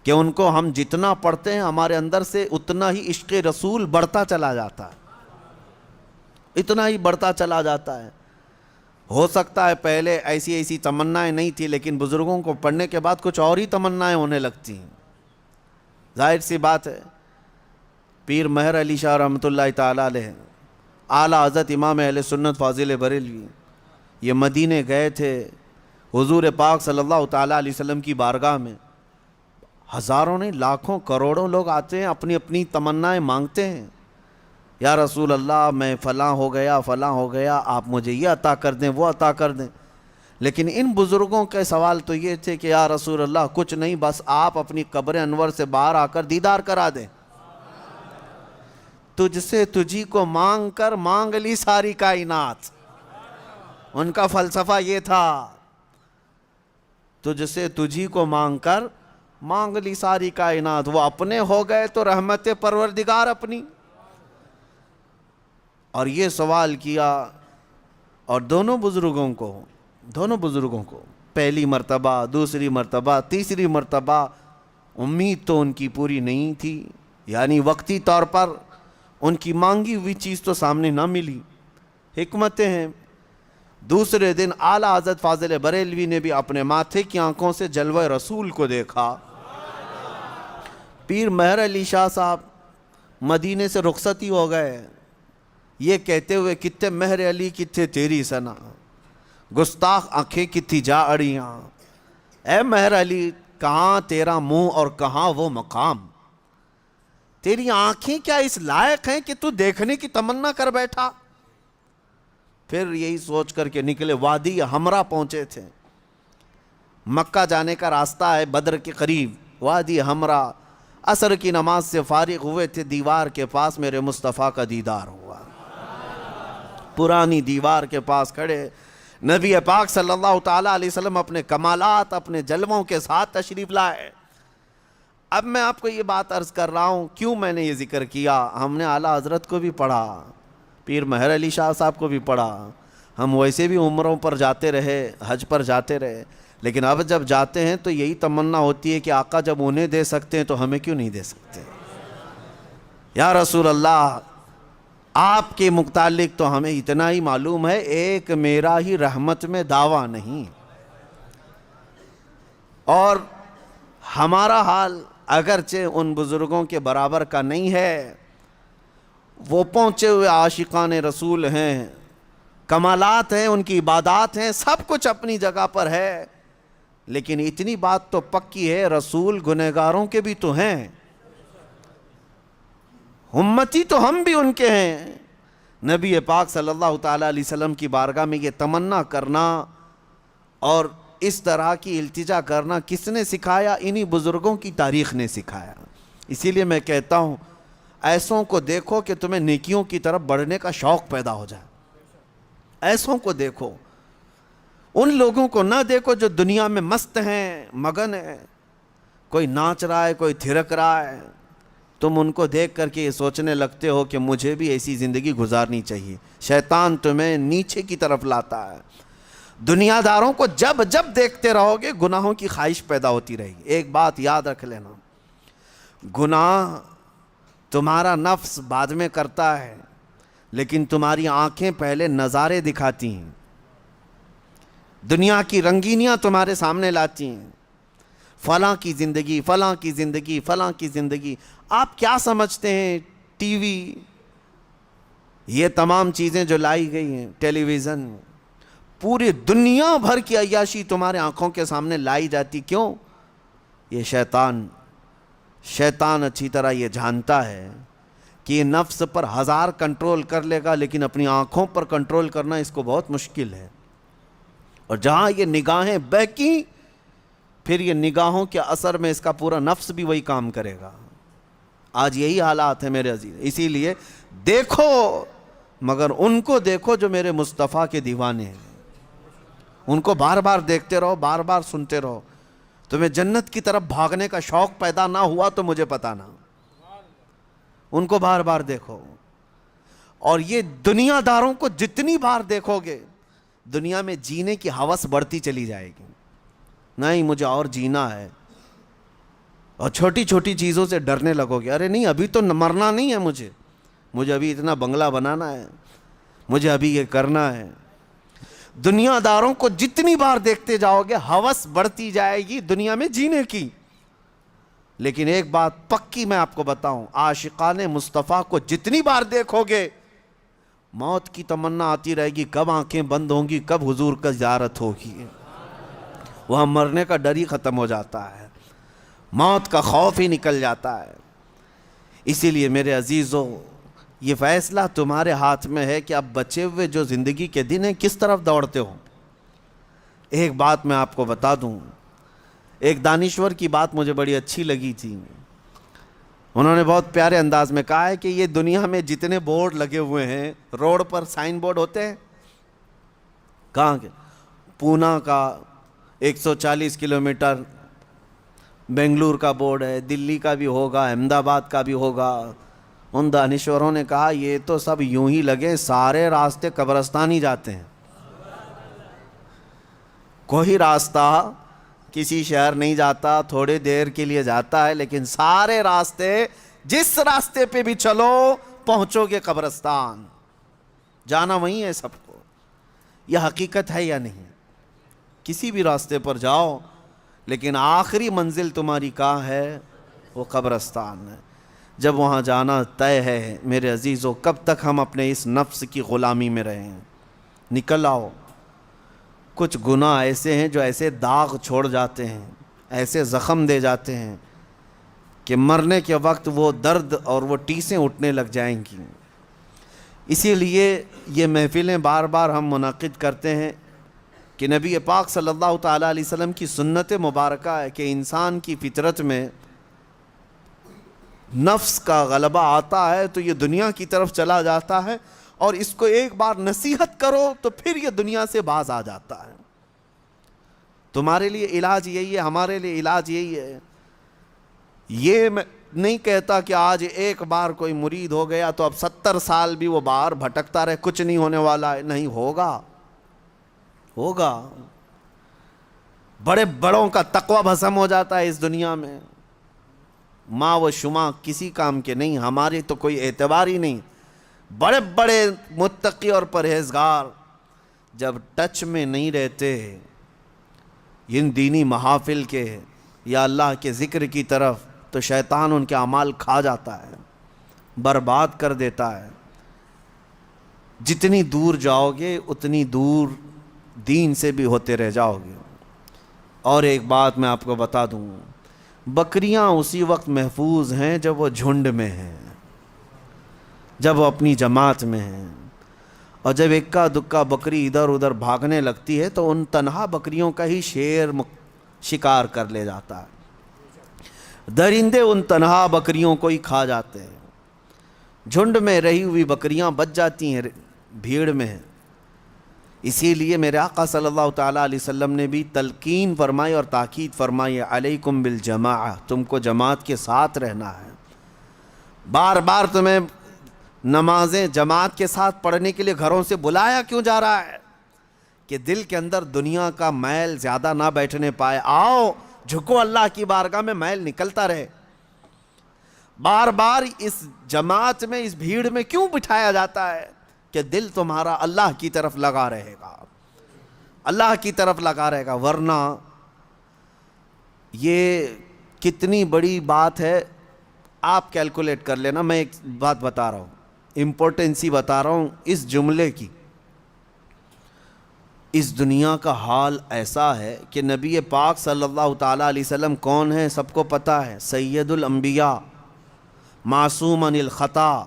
کہ ان کو ہم جتنا پڑھتے ہیں ہمارے اندر سے اتنا ہی عشق رسول بڑھتا چلا جاتا ہے، اتنا ہی بڑھتا چلا جاتا ہے. ہو سکتا ہے پہلے ایسی تمنائیں نہیں تھی، لیکن بزرگوں کو پڑھنے کے بعد کچھ اور ہی تمنائیں ہونے لگتی ہیں. ظاہر سی بات ہے. پیر مہر علی شاہ رحمۃ اللہ تعالیٰ علیہ، اعلیٰ حضرت امام اہل سنت فاضل بریلوی، یہ مدینے گئے تھے حضور پاک صلی اللہ تعالیٰ علیہ وسلم کی بارگاہ میں. ہزاروں نہیں، لاکھوں کروڑوں لوگ آتے ہیں، اپنی اپنی تمنائیں مانگتے ہیں. یا رسول اللہ میں فلاں ہو گیا، آپ مجھے یہ عطا کر دیں، وہ عطا کر دیں. لیکن ان بزرگوں کے سوال تو یہ تھے کہ یا رسول اللہ کچھ نہیں، بس آپ اپنی قبر انور سے باہر آ کر دیدار کرا دیں. تجھ سے تجھی کو مانگ کر مانگ لی ساری کائنات. ان کا فلسفہ یہ تھا، تجھ سے تجھی کو مانگ کر مانگ لی ساری کائنات. وہ اپنے ہو گئے تو رحمت پروردگار اپنی. اور یہ سوال کیا، اور دونوں بزرگوں کو پہلی مرتبہ، دوسری مرتبہ، تیسری مرتبہ امید تو ان کی پوری نہیں تھی، یعنی وقتی طور پر ان کی مانگی ہوئی چیز تو سامنے نہ ملی. حکمتیں ہیں. دوسرے دن اعلیٰ حضرت فاضل بریلوی نے بھی اپنے ماتھے کی آنکھوں سے جلوہ رسول کو دیکھا. پیر مہر علی شاہ صاحب مدینے سے رخصتی ہو گئے، یہ کہتے ہوئے کتے مہر علی کتے تیری سنا، گستاخ آنکھیں کتھی جا اڑیاں. اے مہر علی کہاں تیرا منہ اور کہاں وہ مقام، تیری آنکھیں کیا اس لائق ہیں کہ تو دیکھنے کی تمنا کر بیٹھا. پھر یہی سوچ کر کے نکلے. وادی ہمراہ پہنچے تھے، مکہ جانے کا راستہ ہے بدر کے قریب. وادی ہمراہ، عصر کی نماز سے فارغ ہوئے تھے، دیوار کے پاس میرے مصطفیٰ کا دیدار ہوا. پرانی دیوار کے پاس کھڑے نبی پاک صلی اللہ تعالیٰ علیہ وسلم اپنے کمالات، اپنے جلووں کے ساتھ تشریف لائے. اب میں آپ کو یہ بات عرض کر رہا ہوں، کیوں میں نے یہ ذکر کیا. ہم نے اعلیٰ حضرت کو بھی پڑھا، پیر مہر علی شاہ صاحب کو بھی پڑھا، ہم ویسے بھی عمروں پر جاتے رہے، حج پر جاتے رہے، لیکن اب جب جاتے ہیں تو یہی تمنا ہوتی ہے کہ آقا جب انہیں دے سکتے ہیں تو ہمیں کیوں نہیں دے سکتے. یا رسول اللہ آپ کے متعلق تو ہمیں اتنا ہی معلوم ہے، ایک میرا ہی رحمت میں دعویٰ نہیں. اور ہمارا حال اگرچہ ان بزرگوں کے برابر کا نہیں ہے، وہ پہنچے ہوئے عاشقان رسول ہیں، کمالات ہیں، ان کی عبادات ہیں، سب کچھ اپنی جگہ پر ہے، لیکن اتنی بات تو پکی ہے، رسول گنہگاروں کے بھی تو ہیں، امتی تو ہم بھی ان کے ہیں. نبی پاک صلی اللہ تعالیٰ علیہ وسلم کی بارگاہ میں یہ تمنا کرنا اور اس طرح کی التجا کرنا کس نے سکھایا؟ انہی بزرگوں کی تاریخ نے سکھایا. اسی لیے میں کہتا ہوں ایسوں کو دیکھو کہ تمہیں نیکیوں کی طرف بڑھنے کا شوق پیدا ہو جائے. ایسوں کو دیکھو، ان لوگوں کو نہ دیکھو جو دنیا میں مست ہیں، مگن ہیں، کوئی ناچ رہا ہے، کوئی تھرک رہا ہے. تم ان کو دیکھ کر کے یہ سوچنے لگتے ہو کہ مجھے بھی ایسی زندگی گزارنی چاہیے. شیطان تمہیں نیچے کی طرف لاتا ہے. دنیا داروں کو جب جب دیکھتے رہو گے گناہوں کی خواہش پیدا ہوتی رہے گی. ایک بات یاد رکھ لینا، گناہ تمہارا نفس بعد میں کرتا ہے، لیکن تمہاری آنکھیں پہلے نظارے دکھاتی ہیں، دنیا کی رنگینیاں تمہارے سامنے لاتی ہیں. فلاں کی زندگی، فلاں کی زندگی، فلاں کی زندگی. آپ کیا سمجھتے ہیں ٹی وی، یہ تمام چیزیں جو لائی گئی ہیں، ٹیلی ویژن، پوری دنیا بھر کی عیاشی تمہارے آنکھوں کے سامنے لائی جاتی. کیوں؟ یہ شیطان اچھی طرح یہ جانتا ہے کہ یہ نفس پر 1000 کنٹرول کر لے گا، لیکن اپنی آنکھوں پر کنٹرول کرنا اس کو بہت مشکل ہے. اور جہاں یہ نگاہیں بہکی، پھر یہ نگاہوں کے اثر میں اس کا پورا نفس بھی وہی کام کرے گا. آج یہی حالات ہیں میرے عزیز. اسی لیے دیکھو، مگر ان کو دیکھو جو میرے مصطفیٰ کے دیوانے ہیں. ان کو بار بار دیکھتے رہو، بار بار سنتے رہو. تمہیں جنت کی طرف بھاگنے کا شوق پیدا نہ ہوا تو مجھے پتا نہ. ان کو بار بار دیکھو. اور یہ دنیا داروں کو جتنی بار دیکھو گے، دنیا میں جینے کی ہوس بڑھتی چلی جائے گی. نہیں، مجھے اور جینا ہے. اور چھوٹی چھوٹی چیزوں سے ڈرنے لگو گے. ارے نہیں، ابھی تو مرنا نہیں ہے، مجھے ابھی اتنا بنگلہ بنانا ہے، مجھے ابھی یہ کرنا ہے. دنیا داروں کو جتنی بار دیکھتے جاؤ گے، ہوس بڑھتی جائے گی دنیا میں جینے کی. لیکن ایک بات پکی میں آپ کو بتاؤں، عاشقان مصطفیٰ کو جتنی بار دیکھو گے، موت کی تمنا آتی رہے گی، کب آنکھیں بند ہوں گی، کب حضور کا زیارت ہوگی. وہاں مرنے کا ڈر ہی ختم ہو جاتا ہے، موت کا خوف ہی نکل جاتا ہے. اسی لیے میرے عزیزو، یہ فیصلہ تمہارے ہاتھ میں ہے کہ اب بچے ہوئے جو زندگی کے دن ہیں کس طرف دوڑتے ہو. ایک بات میں آپ کو بتا دوں، ایک دانشور کی بات مجھے بڑی اچھی لگی تھی. انہوں نے بہت پیارے انداز میں کہا ہے کہ یہ دنیا میں جتنے بورڈ لگے ہوئے ہیں، روڈ پر سائن بورڈ ہوتے ہیں، کہاں کے؟ پونا کا 140 کلومیٹر، بنگلور کا بورڈ ہے، دلی کا بھی ہوگا، احمد آباد کا بھی ہوگا. ان دانشوروں نے کہا یہ تو سب یوں ہی لگے، سارے راستے قبرستان ہی جاتے ہیں. کوئی راستہ کسی شہر نہیں جاتا، تھوڑے دیر کے لیے جاتا ہے، لیکن سارے راستے، جس راستے پہ بھی چلو پہنچو گے قبرستان. جانا وہیں ہے سب کو. یہ حقیقت ہے یا نہیں؟ کسی بھی راستے پر جاؤ، لیکن آخری منزل تمہاری کہاں ہے؟ وہ قبرستان ہے. جب وہاں جانا طے ہے میرے عزیزو، کب تک ہم اپنے اس نفس کی غلامی میں رہیں؟ نکل آؤ. کچھ گناہ ایسے ہیں جو ایسے داغ چھوڑ جاتے ہیں، ایسے زخم دے جاتے ہیں کہ مرنے کے وقت وہ درد اور وہ ٹیسیں اٹھنے لگ جائیں گی. اسی لیے یہ محفلیں بار بار ہم منعقد کرتے ہیں کہ نبی پاک صلی اللہ تعالیٰ علیہ وسلم کی سنت مبارکہ ہے کہ انسان کی فطرت میں نفس کا غلبہ آتا ہے تو یہ دنیا کی طرف چلا جاتا ہے، اور اس کو ایک بار نصیحت کرو تو پھر یہ دنیا سے باز آ جاتا ہے. تمہارے لیے علاج یہی ہے، ہمارے لیے علاج یہی ہے. یہ میں نہیں کہتا کہ آج ایک بار کوئی مرید ہو گیا تو اب 70 سال بھی وہ باہر بھٹکتا رہے، کچھ نہیں ہونے والا ہے. نہیں، ہوگا. بڑے بڑوں کا تقوی بھسم ہو جاتا ہے اس دنیا میں. ماں و شما کسی کام کے نہیں، ہماری تو کوئی اعتبار ہی نہیں. بڑے بڑے متقی اور پرہیزگار جب ٹچ میں نہیں رہتے ان دینی محافل کے یا اللہ کے ذکر کی طرف، تو شیطان ان کے اعمال کھا جاتا ہے، برباد کر دیتا ہے. جتنی دور جاؤ گے اتنی دور دین سے بھی ہوتے رہ جاؤ گے. اور ایک بات میں آپ کو بتا دوں، بکریاں اسی وقت محفوظ ہیں جب وہ جھنڈ میں ہیں، جب وہ اپنی جماعت میں ہیں. اور جب اکا دکا بکری ادھر ادھر بھاگنے لگتی ہے تو ان تنہا بکریوں کا ہی شیر شکار کر لے جاتا ہے. درندے ان تنہا بکریوں کو ہی کھا جاتے ہیں. جھنڈ میں رہی ہوئی بکریاں بچ جاتی ہیں بھیڑ میں. اسی لیے میرے آقا صلی اللہ تعالیٰ علیہ وسلم نے بھی تلقین فرمائی اور تاکید فرمائی، علیکم بالجماعہ، تم کو جماعت کے ساتھ رہنا ہے. بار بار تمہیں نمازیں جماعت کے ساتھ پڑھنے کے لیے گھروں سے بلایا کیوں جا رہا ہے؟ کہ دل کے اندر دنیا کا میل زیادہ نہ بیٹھنے پائے. آؤ جھکو اللہ کی بارگاہ میں، میل نکلتا رہے. بار بار اس جماعت میں، اس بھیڑ میں کیوں بٹھایا جاتا ہے؟ کہ دل تمہارا اللہ کی طرف لگا رہے گا، اللہ کی طرف لگا رہے گا. ورنہ یہ کتنی بڑی بات ہے. آپ کیلکولیٹ کر لینا، میں ایک بات بتا رہا ہوں، امپورٹنسی بتا رہا ہوں اس جملے کی۔ اس دنیا کا حال ایسا ہے کہ نبی پاک صلی اللہ تعالیٰ علیہ وسلم کون ہے سب کو پتہ ہے، سید الانبیاء، معصوم عن الخطا،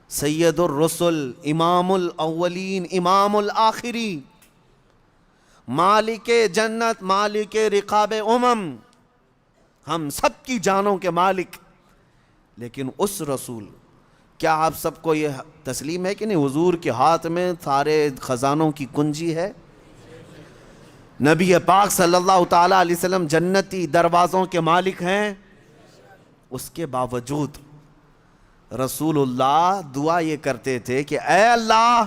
سید الرسل، امام الاولین امام الآخرین، مالک جنت، مالک رقاب امم، ہم سب کی جانوں کے مالک۔ لیکن اس رسول، کیا آپ سب کو یہ تسلیم ہے کہ نہیں، حضور کے ہاتھ میں سارے خزانوں کی کنجی ہے؟ نبی پاک صلی اللہ تعالیٰ علیہ وسلم جنتی دروازوں کے مالک ہیں، اس کے باوجود رسول اللہ دعا یہ کرتے تھے کہ اے اللہ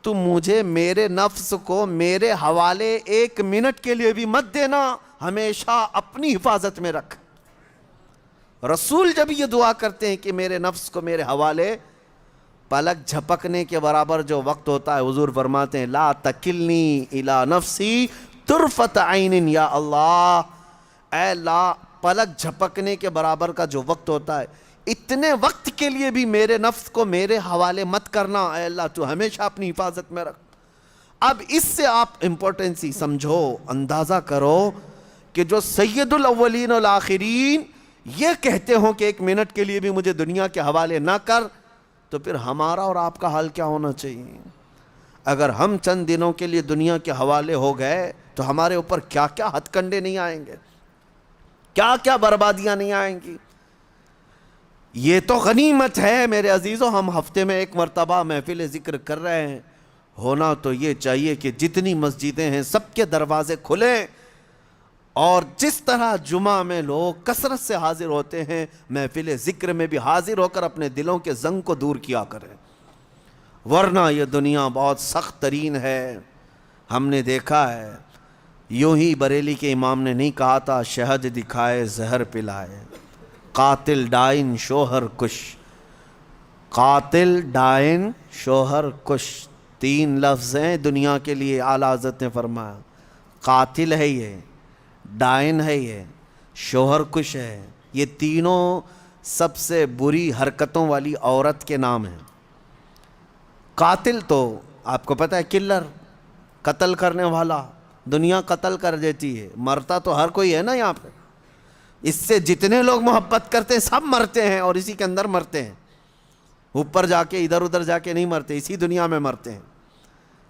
تم مجھے میرے نفس کو میرے حوالے ایک منٹ کے لیے بھی مت دینا، ہمیشہ اپنی حفاظت میں رکھ۔ رسول جب یہ دعا کرتے ہیں کہ میرے نفس کو میرے حوالے، پلک جھپکنے کے برابر جو وقت ہوتا ہے، حضور فرماتے ہیں لا تکلنی الی نفسی طرفت عین یا اللہ، اے اللہ پلک جھپکنے کے برابر کا جو وقت ہوتا ہے، اتنے وقت کے لیے بھی میرے نفس کو میرے حوالے مت کرنا، اے اللہ تو ہمیشہ اپنی حفاظت میں رکھ۔ اب اس سے آپ امپورٹنسی سمجھو، اندازہ کرو کہ جو سید الاولین والآخرین یہ کہتے ہوں کہ ایک منٹ کے لیے بھی مجھے دنیا کے حوالے نہ کر، تو پھر ہمارا اور آپ کا حال کیا ہونا چاہیے؟ اگر ہم چند دنوں کے لیے دنیا کے حوالے ہو گئے تو ہمارے اوپر کیا کیا ہتھ کنڈے نہیں آئیں گے، کیا کیا بربادیاں نہیں آئیں گی۔ یہ تو غنیمت ہے میرے عزیزوں، ہم ہفتے میں ایک مرتبہ محفل ذکر کر رہے ہیں، ہونا تو یہ چاہیے کہ جتنی مسجدیں ہیں سب کے دروازے کھلیں، اور جس طرح جمعہ میں لوگ کثرت سے حاضر ہوتے ہیں، محفل ذکر میں بھی حاضر ہو کر اپنے دلوں کے زنگ کو دور کیا کریں، ورنہ یہ دنیا بہت سخت ترین ہے۔ ہم نے دیکھا ہے، یوں ہی بریلی کے امام نے نہیں کہا تھا شہد دکھائے زہر پلائے، قاتل ڈائن شوہر کش، قاتل ڈائن شوہر کش، تین لفظ ہیں دنیا کے لیے، اعلیٰ حضرت نے فرمایا قاتل ہے یہ، ڈائن ہے یہ، شوہر کش ہے، یہ تینوں سب سے بری حرکتوں والی عورت کے نام ہیں۔ قاتل تو آپ کو پتہ ہے کلر، قتل کرنے والا، دنیا قتل کر دیتی ہے، مرتا تو ہر کوئی ہے نا یہاں پہ، اس سے جتنے لوگ محبت کرتے ہیں سب مرتے ہیں اور اسی کے اندر مرتے ہیں، اوپر جا کے ادھر ادھر جا کے نہیں مرتے، اسی دنیا میں مرتے ہیں۔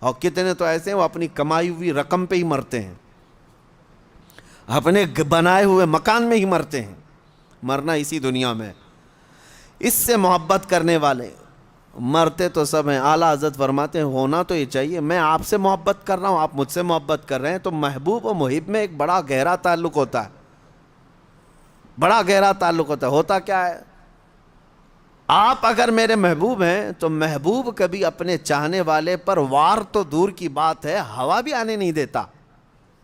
اور کتنے تو ایسے ہیں وہ اپنی کمائی ہوئی رقم پہ ہی مرتے ہیں، اپنے بنائے ہوئے مکان میں ہی مرتے ہیں، مرنا اسی دنیا میں۔ اس سے محبت کرنے والے مرتے تو سب ہیں۔ اعلیٰ حضرت فرماتے ہیں ہونا تو یہ چاہیے، میں آپ سے محبت کر رہا ہوں، آپ مجھ سے محبت کر رہے ہیں، تو محبوب و محب میں ایک بڑا گہرا تعلق ہوتا ہے، بڑا گہرا تعلق ہوتا ہے۔ ہوتا کیا ہے، آپ اگر میرے محبوب ہیں تو محبوب کبھی اپنے چاہنے والے پر وار تو دور کی بات ہے، ہوا بھی آنے نہیں دیتا،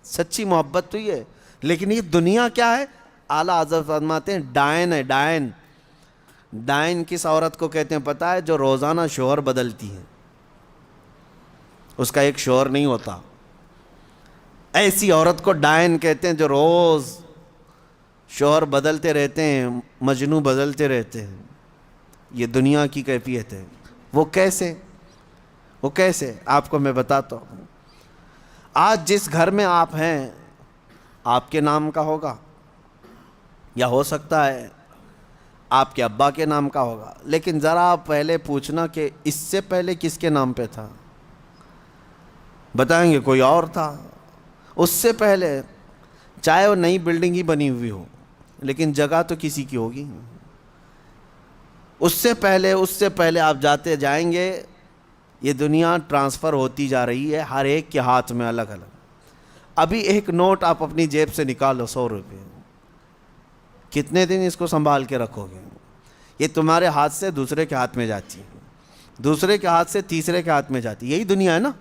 سچی محبت تو یہ ہے۔ لیکن یہ دنیا کیا ہے، اعلیٰ حضرت فرماتے ہیں ڈائن ہے، ڈائن۔ ڈائن کس عورت کو کہتے ہیں پتہ ہے؟ جو روزانہ شوہر بدلتی ہے، اس کا ایک شوہر نہیں ہوتا، ایسی عورت کو ڈائن کہتے ہیں، جو روز شوہر بدلتے رہتے ہیں، مجنوں بدلتے رہتے ہیں۔ یہ دنیا کی کیفیت ہے۔ وہ کیسے آپ کو میں بتاتا ہوں۔ آج جس گھر میں آپ ہیں آپ کے نام کا ہوگا، یا ہو سکتا ہے آپ کے ابا کے نام کا ہوگا، لیکن ذرا پہلے پوچھنا کہ اس سے پہلے کس کے نام پہ تھا؟ بتائیں گے کوئی اور تھا۔ اس سے پہلے چاہے وہ نئی بلڈنگ ہی بنی ہوئی ہو، لیکن جگہ تو کسی کی ہوگی۔ اس سے پہلے آپ جاتے جائیں گے، یہ دنیا ٹرانسفر ہوتی جا رہی ہے، ہر ایک کے ہاتھ میں الگ الگ۔ ابھی ایک نوٹ آپ اپنی جیب سے نکالو، 100 روپے، کتنے دن اس کو سنبھال کے رکھو گے؟ یہ تمہارے ہاتھ سے دوسرے کے ہاتھ میں جاتی ہے، دوسرے کے ہاتھ سے تیسرے کے ہاتھ میں جاتی ہے، یہی دنیا ہے نا۔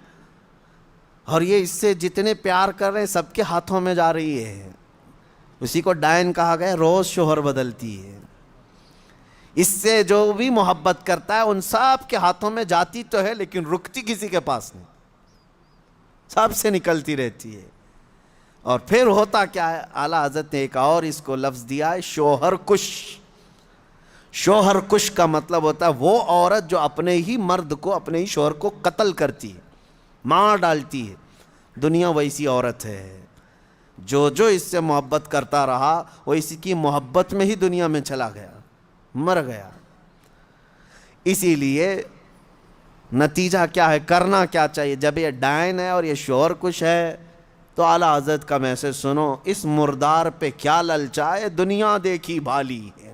اور یہ اس سے جتنے پیار کر رہے ہیں سب کے ہاتھوں میں جا رہی ہے۔ اسی کو ڈائن کہا گیا، روز شوہر بدلتی ہے۔ اس سے جو بھی محبت کرتا ہے ان سب کے ہاتھوں میں جاتی تو ہے، لیکن رکتی کسی کے پاس نہیں، سب سے نکلتی رہتی ہے۔ اور پھر ہوتا کیا ہے، اعلیٰ حضرت نے ایک اور اس کو لفظ دیا ہے، شوہر کش۔ شوہر کش کا مطلب ہوتا ہے وہ عورت جو اپنے ہی مرد کو، اپنے ہی شوہر کو قتل کرتی ہے، مار ڈالتی ہے. دنیا ویسی عورت ہے. جو اس سے محبت کرتا رہا وہ اسی کی محبت میں ہی دنیا میں چلا گیا، مر گیا. اسی لیے نتیجہ کیا ہے، کرنا کیا چاہیے؟ جب یہ ڈائن ہے اور یہ شوہر کش ہے تو اعلیٰ حضرت کا میسج سنو، اس مردار پہ کیا للچائے، دنیا دیکھی بھالی ہے.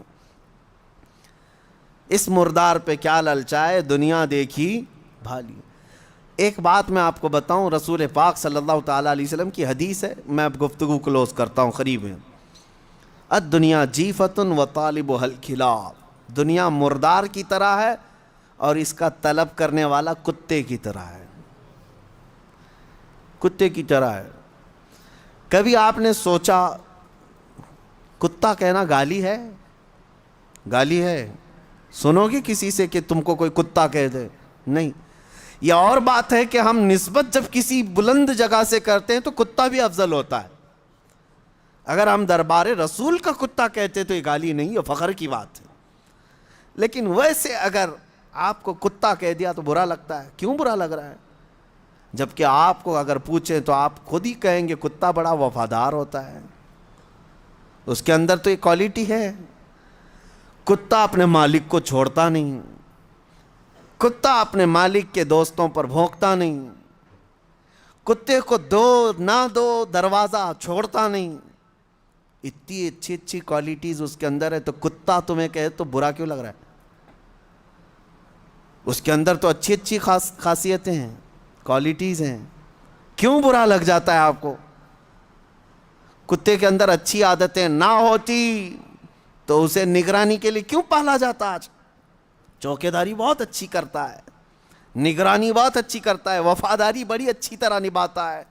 اس مردار پہ کیا للچائے، دنیا دیکھی بھالی. ایک بات میں آپ کو بتاؤں، رسول پاک صلی اللہ تعالیٰ علیہ وسلم کی حدیث ہے، میں اب گفتگو کلوز کرتا ہوں قریب ہے. الدنیا جیفۃ وطالبھا الکلاب، دنیا مردار کی طرح ہے اور اس کا طلب کرنے والا کتے کی طرح ہے. کتے کی طرح ہے. کبھی آپ نے سوچا کتا کہنا گالی ہے؟ گالی ہے؟ سنو گی کسی سے کہ تم کو کوئی کتا کہہ دے؟ نہیں. یہ اور بات ہے کہ ہم نسبت جب کسی بلند جگہ سے کرتے ہیں تو کتا بھی افضل ہوتا ہے. اگر ہم دربار رسول کا کتا کہتے تو یہ گالی نہیں، یہ فخر کی بات ہے. لیکن ویسے اگر آپ کو کتا کہہ دیا تو برا لگتا ہے. کیوں برا لگ رہا ہے؟ جبکہ آپ کو اگر پوچھیں تو آپ خود ہی کہیں گے کتا بڑا وفادار ہوتا ہے، اس کے اندر تو یہ کوالٹی ہے. کتا اپنے مالک کو چھوڑتا نہیں، کتا اپنے مالک کے دوستوں پر بھونکتا نہیں، کتے کو دو نہ دو دروازہ چھوڑتا نہیں. اتنی اچھی اچھی کوالٹیز اس کے اندر ہے، تو کتا تمہیں کہے تو برا کیوں لگ رہا ہے؟ اس کے اندر تو اچھی اچھی خاصیتیں ہیں، کوالٹیز ہیں، کیوں برا لگ جاتا ہے آپ کو؟ کتے کے اندر اچھی عادتیں نہ ہوتی تو اسے نگرانی کے لیے کیوں پالا جاتا؟ آج چوکیداری بہت اچھی کرتا ہے، نگرانی بہت اچھی کرتا ہے، وفاداری بڑی اچھی طرح نبھاتا ہے،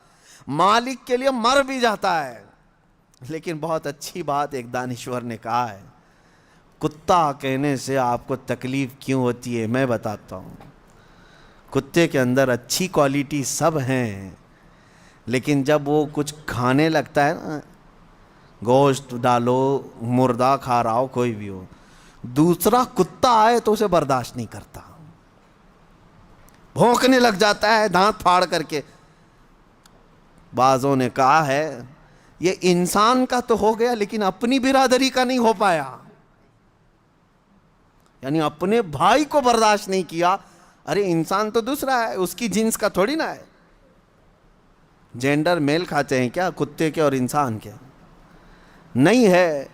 مالک کے لیے مر بھی جاتا ہے. لیکن بہت اچھی بات ایک دانشور نے کہا ہے، کتا کہنے سے آپ کو تکلیف کیوں ہوتی ہے؟ میں بتاتا ہوں. کتے کے اندر اچھی کوالٹی سب ہیں، لیکن جب وہ کچھ کھانے لگتا ہے نا، گوشت ڈالو، مردہ کھا رہا ہو، کوئی بھی ہو، دوسرا کتا آئے تو اسے برداشت نہیں کرتا، بھونکنے لگ جاتا ہے دانت پھاڑ کر کے. بعضوں نے کہا ہے یہ انسان کا تو ہو گیا لیکن اپنی برادری کا نہیں ہو پایا، یعنی اپنے بھائی کو برداشت نہیں کیا. ارے انسان تو دوسرا ہے، اس کی جنس کا تھوڑی نہ ہے. جینڈر میل کھاتے ہیں کیا کتے کے اور انسان کے؟ نہیں ہے.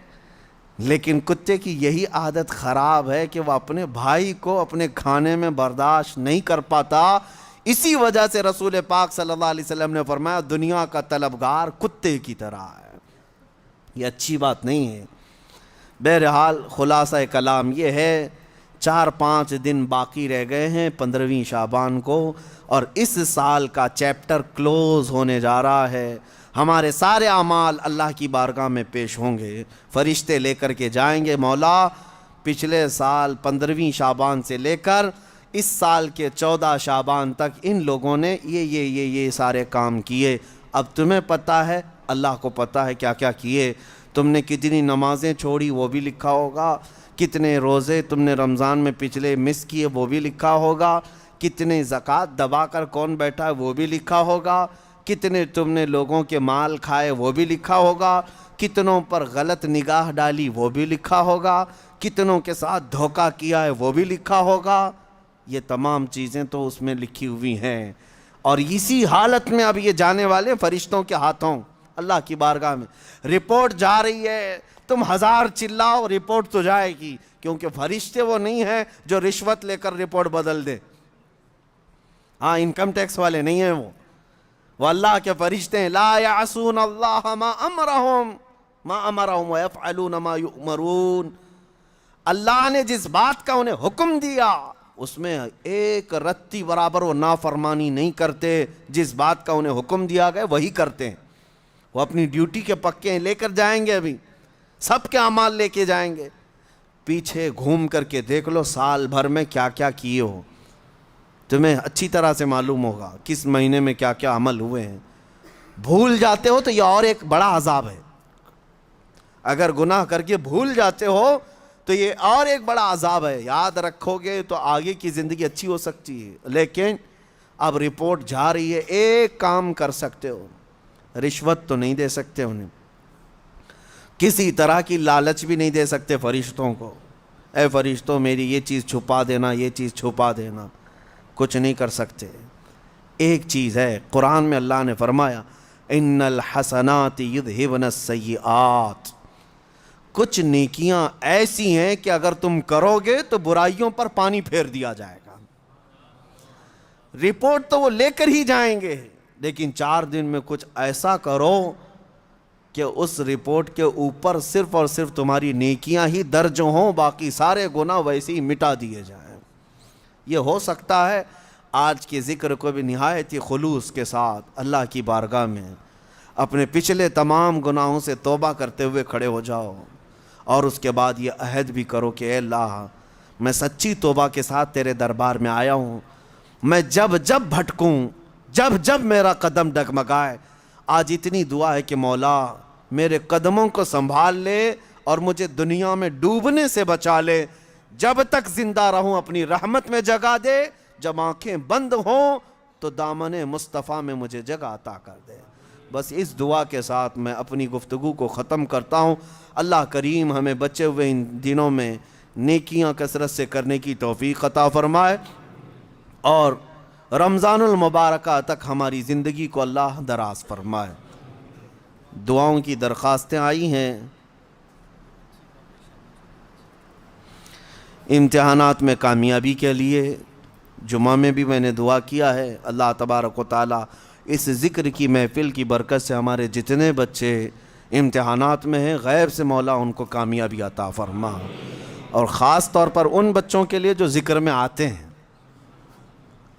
لیکن کتے کی یہی عادت خراب ہے کہ وہ اپنے بھائی کو اپنے کھانے میں برداشت نہیں کر پاتا. اسی وجہ سے رسول پاک صلی اللہ علیہ وسلم نے فرمایا دنیا کا طلبگار کتے کی طرح ہے. یہ اچھی بات نہیں ہے. بہرحال خلاصہ کلام یہ ہے، 4-5 دن باقی رہ گئے ہیں 15ویں شعبان کو، اور اس سال کا چیپٹر کلوز ہونے جا رہا ہے. ہمارے سارے اعمال اللہ کی بارگاہ میں پیش ہوں گے، فرشتے لے کر کے جائیں گے، مولا پچھلے سال 15ویں شعبان سے لے کر اس سال کے 14 شعبان تک ان لوگوں نے یہ سارے کام کیے. اب تمہیں پتہ ہے، اللہ کو پتہ ہے کیا کیا کیے. تم نے کتنی نمازیں چھوڑی وہ بھی لکھا ہوگا، کتنے روزے تم نے رمضان میں پچھلے مس کیے وہ بھی لکھا ہوگا، کتنے زکوٰۃ دبا کر کون بیٹھا ہے وہ بھی لکھا ہوگا، کتنے تم نے لوگوں کے مال کھائے وہ بھی لکھا ہوگا، کتنوں پر غلط نگاہ ڈالی وہ بھی لکھا ہوگا، کتنوں کے ساتھ دھوکہ کیا ہے وہ بھی لکھا ہوگا. یہ تمام چیزیں تو اس میں لکھی ہوئی ہیں، اور اسی حالت میں اب یہ جانے والے فرشتوں کے ہاتھوں اللہ کی بارگاہ میں. رپورٹ جا رہی ہے، تم 1000 چلاؤ رپورٹ تو جائے گی، کیونکہ فرشتے وہ نہیں ہیں جو رشوت لے کر رپورٹ بدل دے. ہاں انکم ٹیکس والے نہیں ہیں وہ اللہ کے فرشتے ہیں. لا یعصون اللہ ما امرہم ویفعلون ما یؤمرون. اللہ نے جس بات کا انہیں حکم دیا اس میں ایک رتی برابر وہ نافرمانی نہیں کرتے. جس بات کا انہیں حکم دیا گیا وہی کرتے ہیں. وہ اپنی ڈیوٹی کے پکے لے کر جائیں گے، ابھی سب کے اعمال لے کے جائیں گے. پیچھے گھوم کر کے دیکھ لو سال بھر میں کیا کیا کیے ہو، تمہیں اچھی طرح سے معلوم ہوگا کس مہینے میں کیا کیا عمل ہوئے ہیں. بھول جاتے ہو تو یہ اور ایک بڑا عذاب ہے. اگر گناہ کر کے بھول جاتے ہو تو یہ اور ایک بڑا عذاب ہے. یاد رکھو گے تو آگے کی زندگی اچھی ہو سکتی ہے. لیکن اب رپورٹ جا رہی ہے. ایک کام کر سکتے ہو, رشوت تو نہیں دے سکتے انہیں, کسی طرح کی لالچ بھی نہیں دے سکتے فرشتوں کو, اے فرشتوں میری یہ چیز چھپا دینا, یہ چیز چھپا دینا, کچھ نہیں کر سکتے. ایک چیز ہے, قرآن میں اللہ نے فرمایا ان الحسنات یذہبن السیئات, کچھ نیکیاں ایسی ہیں کہ اگر تم کرو گے تو برائیوں پر پانی پھیر دیا جائے گا. رپورٹ تو وہ لے کر ہی جائیں گے, لیکن 4 دن میں کچھ ایسا کرو کہ اس رپورٹ کے اوپر صرف اور صرف تمہاری نیکیاں ہی درج ہوں, باقی سارے گناہ ویسے ہی مٹا دیے جائیں. یہ ہو سکتا ہے. آج کے ذکر کو بھی نہایت ہی خلوص کے ساتھ اللہ کی بارگاہ میں اپنے پچھلے تمام گناہوں سے توبہ کرتے ہوئے کھڑے ہو جاؤ, اور اس کے بعد یہ عہد بھی کرو کہ اے اللہ میں سچی توبہ کے ساتھ تیرے دربار میں آیا ہوں. میں جب جب بھٹکوں, جب جب میرا قدم ڈگمگائے, آج اتنی دعا ہے کہ مولا میرے قدموں کو سنبھال لے اور مجھے دنیا میں ڈوبنے سے بچا لے. جب تک زندہ رہوں اپنی رحمت میں جگہ دے, جب آنکھیں بند ہوں تو دامن مصطفیٰ میں مجھے جگہ عطا کر دے. بس اس دعا کے ساتھ میں اپنی گفتگو کو ختم کرتا ہوں. اللہ کریم ہمیں بچے ہوئے ان دنوں میں نیکیاں کثرت سے کرنے کی توفیق عطا فرمائے, اور رمضان المبارکہ تک ہماری زندگی کو اللہ دراز فرمائے. دعاؤں کی درخواستیں آئی ہیں. امتحانات میں کامیابی کے لیے جمعہ میں بھی میں نے دعا کیا ہے. اللہ تبارک و تعالیٰ اس ذکر کی محفل کی برکت سے ہمارے جتنے بچے امتحانات میں ہیں, غیب سے مولا ان کو کامیابی عطا فرما, اور خاص طور پر ان بچوں کے لیے جو ذکر میں آتے ہیں,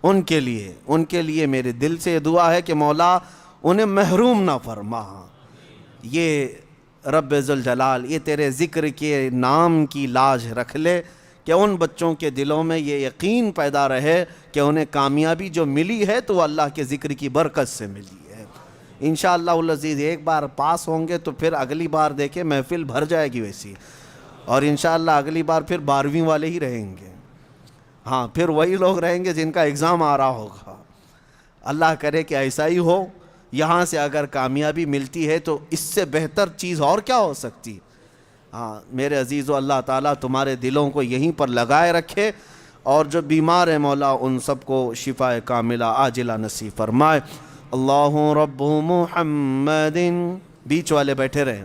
ان کے لیے میرے دل سے یہ دعا ہے کہ مولا انہیں محروم نہ فرما. یہ رب ذوالجلال یہ تیرے ذکر کے نام کی لاج رکھ لے کہ ان بچوں کے دلوں میں یہ یقین پیدا رہے کہ انہیں کامیابی جو ملی ہے تو وہ اللہ کے ذکر کی برکت سے ملی ہے. انشاءاللہ العزیز ایک بار پاس ہوں گے تو پھر اگلی بار دیکھیں محفل بھر جائے گی ویسی, اور انشاءاللہ اگلی بار پھر 12ویں والے ہی رہیں گے. ہاں, پھر وہی لوگ رہیں گے جن کا ایگزام آ رہا ہوگا. اللہ کرے کہ ایسا ہی ہو. یہاں سے اگر کامیابی ملتی ہے تو اس سے بہتر چیز اور کیا ہو سکتی. ہاں میرے عزیزو, اللہ تعالیٰ تمہارے دلوں کو یہیں پر لگائے رکھے, اور جو بیمار ہیں مولا ان سب کو شفاء کاملہ عاجلہ نصیب فرمائے. اللہ رب محمد, بیچ والے بیٹھے رہیں.